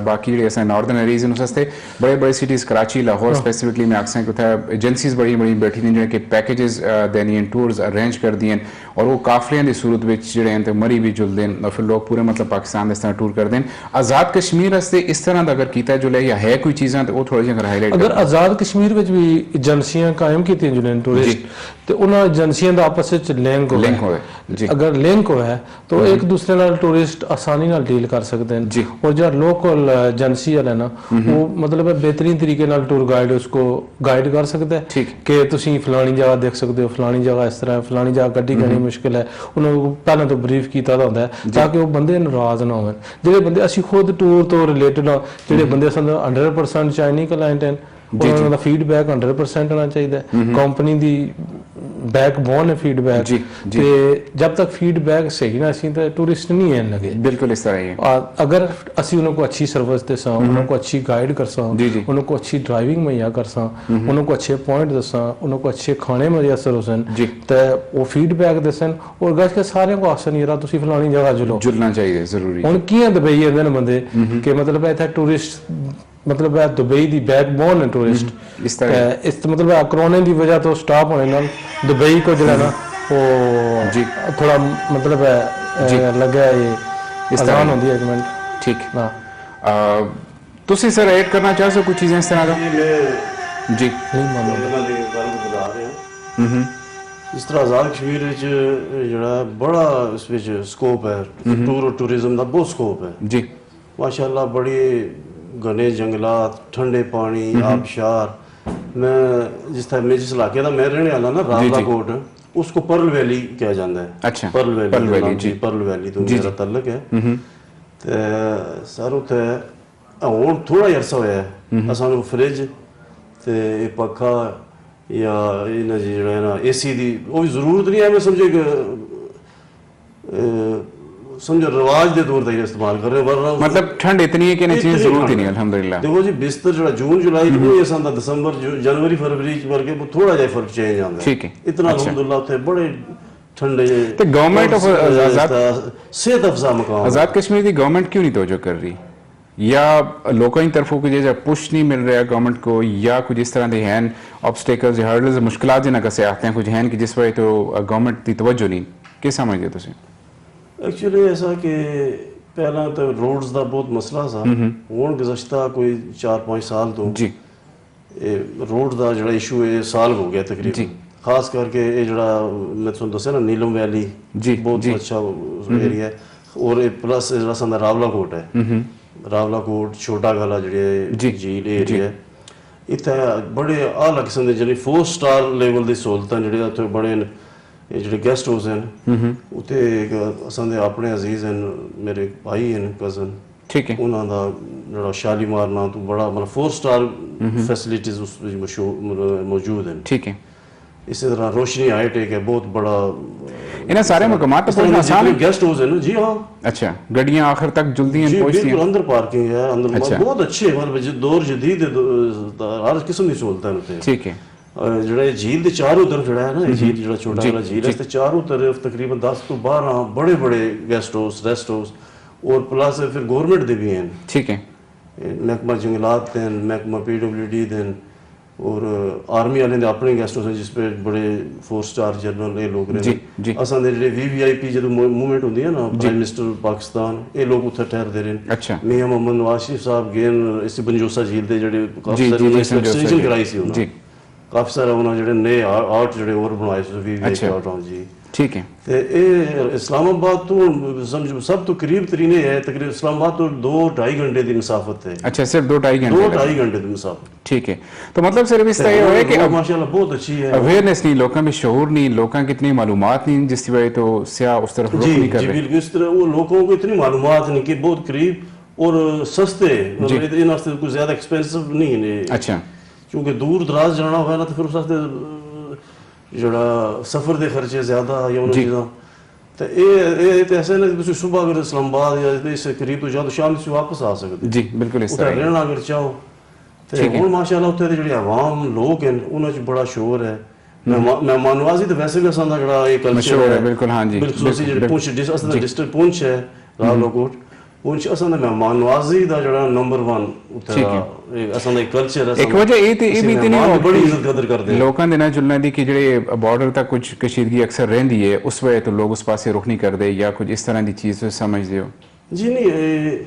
बाकी ऐसे नॉर्दर्न रीजन हस्ते बड़े बड़े सिटीज़ कराची लाहौर स्पेसिफिकली में आखसें कि एजेंसीज बड़ी बड़ी बैठी दी जो कि पैकेजेस देनी टूर्स अरेंज कर दिए और वो काफिले की सूरत में जो मरी भी जुलते हैं और फिर लोग पूरे मतलब पाकिस्तान इस तरह टूर करते हैं आज़ाद कश्मीर हस्ते इस तरह का अगर किया जुले या है कोई चीज़ें तो वो थोड़ी जी हाईलाइट अगर आज़ाद कश्मीर में भी एजेंसियां कायम की जुले टूरिस्ट तो उन्होंने एजेंसियों का आपस में लिंक हो अगर लिंक है तो एक दूसरे नाल टूरिस्ट आसानी नाल डील कर सकते हैं और जो लोकल एजेंसी वाले ना वो मतलब बेहतरीन तरीके नाल टूर गाइड उसको गाइड कर सकता है कि तुसी फलानी जगह देख सकते हो फलानी जगह इस तरह फलानी जगह गड्डी करनी मुश्किल है उन्होंने पहले तो ब्रीफ किया होता है ताकि वो बंदे नाराज ना हो जो बंदे असी खुद टूर तो रिलेटेड हाँ जो बंदे 100% चाइनी क्लाइंट हैं उन्होंने फीडबैक 100% आना चाहिए कंपनी की बैकबोन है फीडबैक ते जब तक फीडबैक सही ना सी तो टूरिस्ट नहीं है लगे बिल्कुल इस तरह ही अगर असी उनको अच्छी सर्विस दसा उनको अच्छी गाइड करसा उनको अच्छी ड्राइविंग मुहैया करसा उनको अच्छे पॉइंट दसा उनको अच्छे खाने मुयसर होसन तो वो फीडबैक दसन और गज के सारे को आसन यार तुसी फलानी जगह जुलना चाहिए जरूरी हुन कियां दुबई आंदे ने बंदे कि मतलब इत्थे टूरिस्ट मतलब दुबई की बैकबोन है टूरिस्ट इस तरह इस मतलब कोरोना की वजह तो स्टॉप होने नाल दुबई को जो है ना वो थोड़ा मतलब लगे ये आसान होती है एक मिनट ठीक हाँ तुसी सर ऐड करना चाहो कुछ चीज़ें इस तरह का जी नहीं इस तरह आज़ाद कश्मीर जो बड़ा इस स्कोप है टूर और टूरिज्म का बहुत स्कोप है जी माशाल्लाह बड़ी घने जंगलात ठंडे पानी आबशार मैं जिस इलाके का मैं रहने वाला ना रावलाकोट उसको पर्ल वैली कहा जाता है अच्छा पर्ल वैली तो मेरा तल्लक है ते सर उत्थे हुण थोड़ा अरसा होया है असां फ्रिज ते पक्खा या इन्हें जी जो है ना एसी दी वो भी जरूरत नहीं है मैं समझो रवाज के तौर पर इस्तेमाल कर रहे वरना मतलब ठंड इतनी है कि नहीं चीज़ जरूरत ही नहीं अल्हम्दुलिल्लाह देखो जी बिस्तर जो जून जुलाई वो असां दा दिसंबर जनवरी फरवरी वर्गे थोड़ा जा फर्क चेंज आंदा ठीक है इतना अल्हम्दुलिल्लाह उथे बड़े ठंडे तो गवर्नमेंट ऑफ आज़ाद सेहत अफजा मकाम आज़ाद कश्मीर की गवर्नमेंट क्यों नहीं तवज्जो कर रही या लोगों की तरफों को जैसे पुश नहीं मिल रहा है गवर्नमेंट को या कुछ इस तरह के हैं ऑब्स्टेकल्स हर्डल्स मुश्किलात जिन्हें कैसे आते हैं कुछ हैं कि जिस वजह तो गवर्नमेंट की तवज्जो नहीं किस समझते तुम एक्चुअली ऐसा कि पहला तो रोड्स का बहुत मसला था हुण गुज़श्ता कोई 4-5 साल तो जी रोड का जो इशू है साल हो गया तकरीबन खास करके ये जो मैं तुम दसा ना नीलम वैली जी बहुत अच्छा एरिया है और प्लस जो रावलाकोट है रावलाकोट छोटा गला जी झील एरिया है इतने बड़े आला किस्म के जी 4 स्टार लेवल की सहूलत जी उत्थे बड़े ये जो गेस्ट हाउस हैं उत्थे एक असांदे अपने अजीज हैं मेरे भाई हैं कज़न ठीक है उन्हों का जो शालीमार नाम तो बड़ा मतलब 4 स्टार फैसिलिटीज उस मौजूद हैं ठीक है इसी तरह रोशनी हाईटेक है बहुत बड़ा इन सारे मकामात तो आसान गेस्ट हाउस है ना जी हाँ अच्छा गाड़ियां आखिर तक जल्दी हैं बिल्कुल अंदर पार्किंग है अंदर अच्छा। बहुत अच्छे मतलब दौर जदीद हर किस्म की सहूलत है ठीक है जो झील के चारों तरफ जो है ना झील जो छोटा वाला झील है चारों तरफ तकरीबन 10 तो 12 बड़े बड़े गेस्ट हाउस रेस्ट हाउस और प्लस फिर गवर्नमेंट दे भी हैं ठीक है महकमा जंगलात हैं महकमा PWD हैं और आर्मी वाले ने अपने गेस्ट हाउस जिस पे बड़े 4 स्टार जनरल ये लोग ने असां दे जे VVIP जो मूवमेंट होंदी है ना प्राइम मिनिस्टर पाकिस्तान ये लोग उत्थे ठहरदे रहे अच्छा मियां मोहम्मद नवाज शरीफ साहब गेन इस बंजोसा झील दे जेडे काफी सारे एक्सटेंशन कराई सी उन्होंने काफी सारे उन्होंने जेडे नए आर्ट जेडे और बनाए सी VVIP आर्ट हाउस जी ठीक है ते ए इस्लामाबाद तो समझो सब तो करीब तरीने है तकरीबन इस्लामाबाद तो 2-2.5 घंटे की मसाफत है अच्छा सिर्फ 2-2.5 घंटे 2-2.5 घंटे की मसाफत ठीक है तो मतलब सिर्फ इस तरह है कि माशाल्लाह बहुत अच्छी है अवेयरनेस नहीं लोगों में शऊर नहीं लोगों की इतनी मालूमात नहीं जिसकी वजह तो सिया उस तरफ रुख नहीं कर रहे जी बिल्कुल इस तरह वो लोगों को इतनी मालूमात नहीं कि बहुत करीब और सस्ते मतलब इन वास्ते कुछ ज्यादा एक्सपेंसिव नहीं है अच्छा क्योंकि दूर दराज जाना होगा ना तो फिर उस वास्ते ਜਿਹੜਾ ਸਫ਼ਰ ਦੇ ਖਰਚੇ ਜ਼ਿਆਦਾ ਜਾਂ ਉਹਨਾਂ ਚੀਜ਼ਾਂ ਤੇ ਇਹ ਤੇ ਐਸੇ ਨੇ ਤੁਸੀਂ ਸਵੇਰ ਅਗਰ ਇਸਲਾਮਾਬਾਦ ਜਾਂ ਇਸ ਕਰੀਬ ਤੋਂ ਜਾਓ ਸ਼ਾਮ ਨੂੰ ਵਾਪਸ ਆ ਸਕਦੇ ਜੀ ਬਿਲਕੁਲ ਇਸ ਉੱਥੇ ਰਹਿਣਾ ਅਗਰ ਚਾਹੋ ਤੇ ਹੁਣ ਮਾਸ਼ਾਅੱਲਾ ਉੱਥੇ ਦੇ ਜਿਹੜੇ ਆਵਾਮ ਲੋਕ ਹਨ ਉਹਨਾਂ 'ਚ ਬੜਾ ਸ਼ੋਰ ਹੈ ਮਹਿਮਾਨ ਨਵਾਜ਼ੀ ਤਾਂ ਵੈਸੇ ਵੀ ਅਸਾਂ ਦਾ ਜਿਹੜਾ ਇਹ ਕਲਚਰ ਹੈ ਬਿਲਕੁਲ ਹਾਂ ਜੀ ਬਿਲਕੁਲ ਅਸੀਂ ਜਿਹੜੇ ਪੁੰਛ ਅਸਾਂ ਦਾ ਡਿਸਟ੍ਰਿਕਟ ਪੁੰਛ ਹੈ ਰਾਵਲਕੋਟ ਪੁੰਛ ਅਸਾਂ ਦਾ ਮਹਿਮਾਨ ਨਵਾਜ਼ੀ ਦਾ ਜਿਹੜਾ ਨੰਬਰ 1 ਉੱਥੇ ਦਾ ਅਸਾਂ ਦਾ ਕਲਚਰ ਹੈ ਇੱਕ ਵਜ੍ਹਾ ਇਹ ਵੀ ਤੇ ਨਹੀਂ ਬੜੀ ਇੱਜ਼ਤ ਕਦਰ ਕਰਦੇ ਲੋਕਾਂ ਦੇ ਨਾਲ ਜੁਲਣਾ ਦੀ ਕਿ ਜਿਹੜੇ ਬਾਰਡਰ ਤੱਕ ਕੁਝ ਕਸ਼ੀਦਗੀ ਅਕਸਰ ਰਹਿੰਦੀ ਹੈ ਉਸ ਵੇਲੇ ਤੋਂ ਲੋਕ ਉਸ ਪਾਸੇ ਰੁਖ ਨਹੀਂ ਕਰਦੇ ਜਾਂ ਕੁਝ ਇਸ ਤਰ੍ਹਾਂ ਦੀ ਚੀਜ਼ ਤੁਸੀਂ ਸਮਝਦੇ ਹੋ ਜੀ ਨਹੀਂ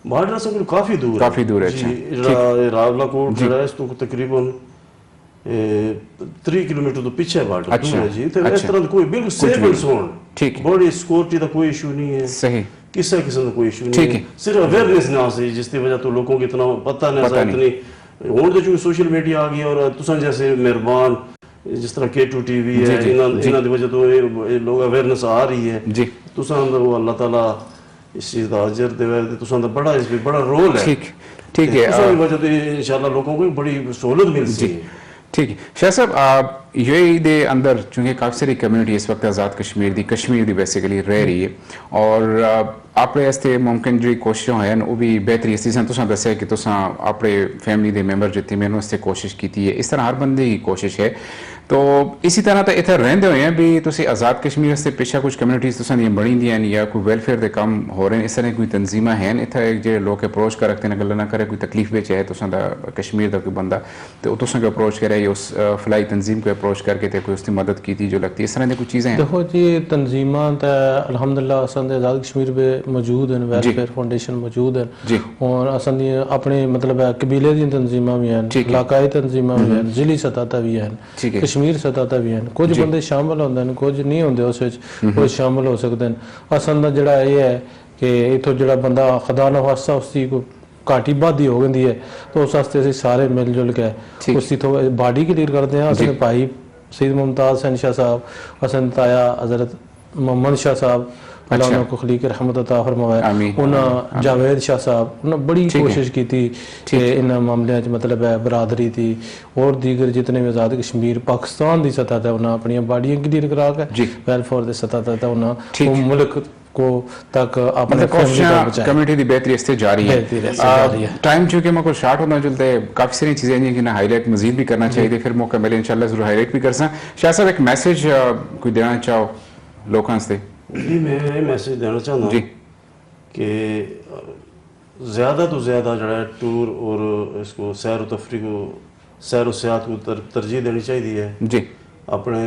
ਬਾਰਡਰ ਸੇ ਕਾਫੀ ਦੂਰ ਹੈ ਅੱਛਾ ਜਿਹੜਾ ਰਾਵਲਕੋਟ ਜਿਹੜਾ ਇਸ ਤੋਂ ਤਕਰੀਬਨ 3 ਕਿਲੋਮੀਟਰ ਤੋਂ ਪਿੱਛੇ ਬਾਰਡਰ ਹੈ ਜੀ ਤੇ ਇਸ ਤਰ੍ਹਾਂ ਕੋਈ ਬਿਲਕੁਲ ਸੇਫ ਐਂਡ ਸੋਨ ਠੀਕ ਬੜੀ ਸਿਕਿਉਰਿਟੀ ਦਾ कोई इशू नहीं है सही किसी किस्म का कोई इशू नहीं है सिर्फ अवेयरनेस ना से जिसकी वजह तो लोगों को इतना पता नहीं इतनी और तो चूंकि सोशल मीडिया आ गई और तुसा जैसे मेहरबान जिस तरह K2 TV है इन्हां दी वजह तो ये लोग अवेयरनेस आ रही है जी तुसा अंदर वो अल्लाह ताला इस चीज का अजर देवे तुसा अंदर बड़ा इसमें बड़ा रोल है ठीक है उस वजह तो इंशाल्लाह लोगों को बड़ी सहूलत मिलती है ठीक है शाह साहब यूएई दे अंदर चूंकि काफ़ी सारी कम्यूनिटी इस वक्त आज़ाद कश्मीर दी बेसिकली रह रही है और अपने वास्ते मुमकिन जी कोशिशें हैं वो भी बेहतरी इस तुसा दस्या कि तुसा अपने फैमिली के मैंबर जितने मैंने उससे कोशिश की है इस तरह हर बंदे की कोशिश है तो इसी तरह तो इतने रहते हुए हैं भी तुसी आज़ाद कश्मीर से पिछा कुछ कम्यूनिटीज़ तुसा दी बनी दी या कोई वेलफेयर के काम हो रहे हैं इस तरह कोई तंजीम हैं इतने जो लोग अप्रोच कर रखते हैं गल ना करे कोई तकलीफ में है तुसा दा कश्मीर का कोई बंदा तो तुसा को अप्रोच करे या उस फलाई तंजीम को अप्रोच करके तो कोई उसकी मदद की थी जो लगती है इस तरह की कुछ चीज़ें हैं देखो जी तंजीमां तो अल्हम्दुलिल्लाह असन आज़ाद कश्मीर में मौजूद हैं वेलफेयर फाउंडेशन मौजूद है और असन अपने मतलब कबीले दी तंजीमां भी हैं इलाकाई तंजीमां भी हैं जिली सतह तक भी हैं कश्मीर सतह तक भी हैं कुछ बंदे शामिल होंदे हैं कुछ नहीं होंदे उस विच कुछ शामिल हो सकते हैं असन दा जिहड़ा ये है कि इत्थों जिहड़ा बंदा खुदा ना खास्ता उसकी घाटी बादी हो गई है तो उस वास्ते असीं सारे मिलजुल के उसकी तो बाडी क्लीयर करते हैं असन भाई सईद मुमताज़ हसन शाह साहब असन ताया हज़रत मोहम्मद शाह साहब अल्लाह उनको खलीक रहमत अता फरमावे उन्हें जावेद शाह साहब उन्हें बड़ी कोशिश की थी कि इन मामलों च मतलब है बरादरी थी और दीगर जितने भी आज़ाद कश्मीर पाकिस्तान की सतह तक उन्हें अपनी बाड़ियाँ क्लीयर करा के वेलफेयर की सतह तक उन्हें मुल्क को तक अपने कम्युनिटी की बेहतरी इससे जारी है टाइम चूंकि मैं कुछ शार्ट होना चलते काफ़ी सारी चीज़ें हैं कि ना हाईलाइट मजीद भी करना चाहिए फिर मौका मिले इंशाल्लाह जरूर हाईलाइट भी कर सकते शाह साहब एक मैसेज कोई देना चाहो लोगों से जी मैं ये मैसेज देना चाहता हूँ कि ज़्यादा तो ज़्यादा जो टूर और इसको सैर व तफरी को सैर व सियाहत को तरजीह देनी चाहिए है जी अपने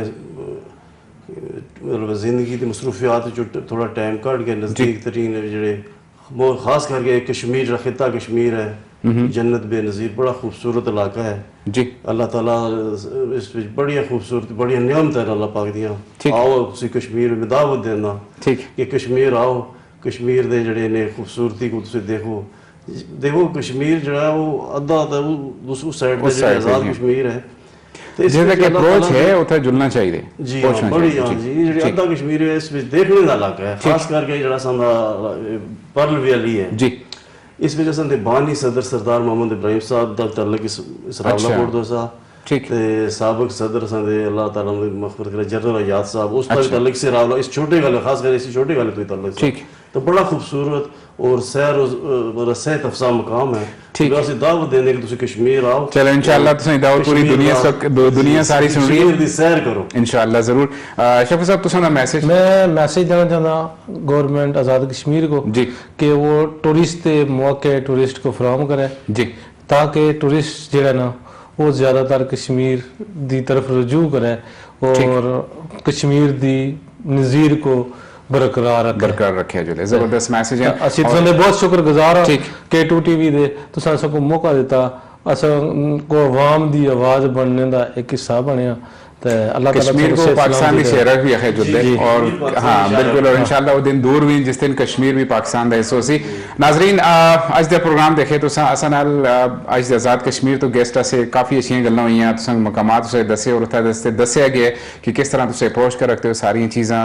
मतलब जिंदगी की मसरूफियात जो थोड़ा टाइम कट के नज़दीक तरीन जोड़े खास करके कश्मीर खिता कश्मीर है जन्नत बेनज़ीर बड़ा खूबसूरत इलाका है जी अल्लाह ताला इस बढ़िया खूबसूरत बढ़िया नियमत है अल्लाह पाक दियां आओ तुसी कश्मीर में दावत देना ठीक कि कश्मीर आओ कश्मीर दे जड़े ने खूबसूरती को तुसी देखो कश्मीर जो है वो अद्धा वो दूसरी साइड पे जो आज़ाद कश्मीर है जिहदा कि अप्रोच है उथे जुलना चाहिए जी बड़ी हां जी जेडी अद्धा कश्मीर है इस विच देखने दा इलाका है खास करके जेड़ा संदा पर्ल वैली है जी इस वजह से बानी सदर सरदार मोहम्मद इब्राहिम साहब दा तल्लुक इस रावलाकोट दो सा ठीक ते साबिक सदर संदे अल्लाह ताला ने मगफरत करे जनरल अयाद साहब उस तल्लुक से रावला इस छोटे वाले खास कर इस छोटे वाले तो तल्लुक ठीक तो बड़ा खूबसूरत और सैर और सेहत अफजा मकाम है ठीक है दावत देने के तुसी कश्मीर आओ चलो इंशाल्लाह तुसी दावत पूरी दुनिया सारी सुन रही है सैर करो इंशाल्लाह जरूर शफी साहब तुसा दा मैसेज मैं मैसेज देना चाहता गवर्नमेंट आज़ाद कश्मीर को जी कि वो टूरिस्ट के मौके टूरिस्ट को फराहम करे जी ताकि टूरिस्ट जो है ना वो ज़्यादातर कश्मीर की तरफ रुजू करे और कश्मीर की नज़ीर को बरकरार रखे जो जबरदस्त मैसेज है ਅਸੀਂ ਤੁਹਾਡੇ ਬਹੁਤ ਸ਼ੁਕਰਗੁਜ਼ਾਰ ਹਾਂ K2 TV ਦੇ ਤੁਸੀਂ ਸਾਨੂੰ ਮੌਕਾ ਦਿੱਤਾ ਅਸਾਂ ਕੋ ਆਵਾਮ ਦੀ ਆਵਾਜ਼ ਬਣਨ ਦਾ ਇੱਕ ਹਿੱਸਾ ਬਣਿਆ अल्लाह कश्मीर को पाकिस्तान की शेरफ भी है जुद्दे और हाँ बिल्कुल और इंशाल्लाह वो दिन दूर भी जिस दिन कश्मीर भी पाकिस्तान का हिस्सा सी नाजरीन अज का प्रोग्राम देखे तो असा नाल अज आज़ाद कश्मीर तो गेस्ट से काफ़ी अच्छी गल्लां हुई तो मकामात उसे दसे और दसिया गया कि किस तरह तुम अप्रोच कर रखते हो सारी चीज़ा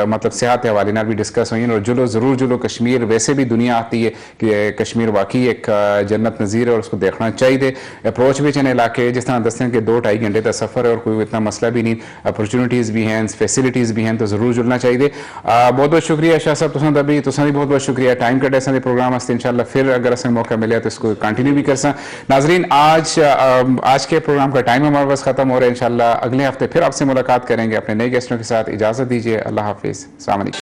मतलब सेहत के हवाले भी डिस्कस हुई और जुलो ज़रूर जुलो कश्मीर वैसे भी दुनिया आती है कि कश्मीर वाकई एक जन्नत नज़ीर है और उसको देखना चाहिए अप्रोच भी इन इलाके जिस तरह दसते हैं कि 2-2.5 घंटे का सफ़र है और कोई इतना मसला भी नहीं, अपॉर्चुनिटीज़ भी हैं, फैसिलिटीज़ भी हैं, तो ज़रूर जुड़ना चाहिए। बहुत बहुत शुक्रिया शाह साहब, तुसां दा भी बहुत बहुत शुक्रिया टाइम कटे असां दे प्रोग्राम वास्ते। इंशाल्लाह फिर अगर असें मौका मिले तो इसको कंटिन्यू भी कर सा। नाजरीन, आज के प्रोग्राम का टाइम हमारे पास ख़त्म हो रहा है। इंशाल्लाह अगले हफ्ते फिर आपसे मुलाकात करेंगे अपने नए गेस्टों के साथ। इजाज़त दीजिए, अल्लाह हाफिज़, अस्सलाम वालेकुम।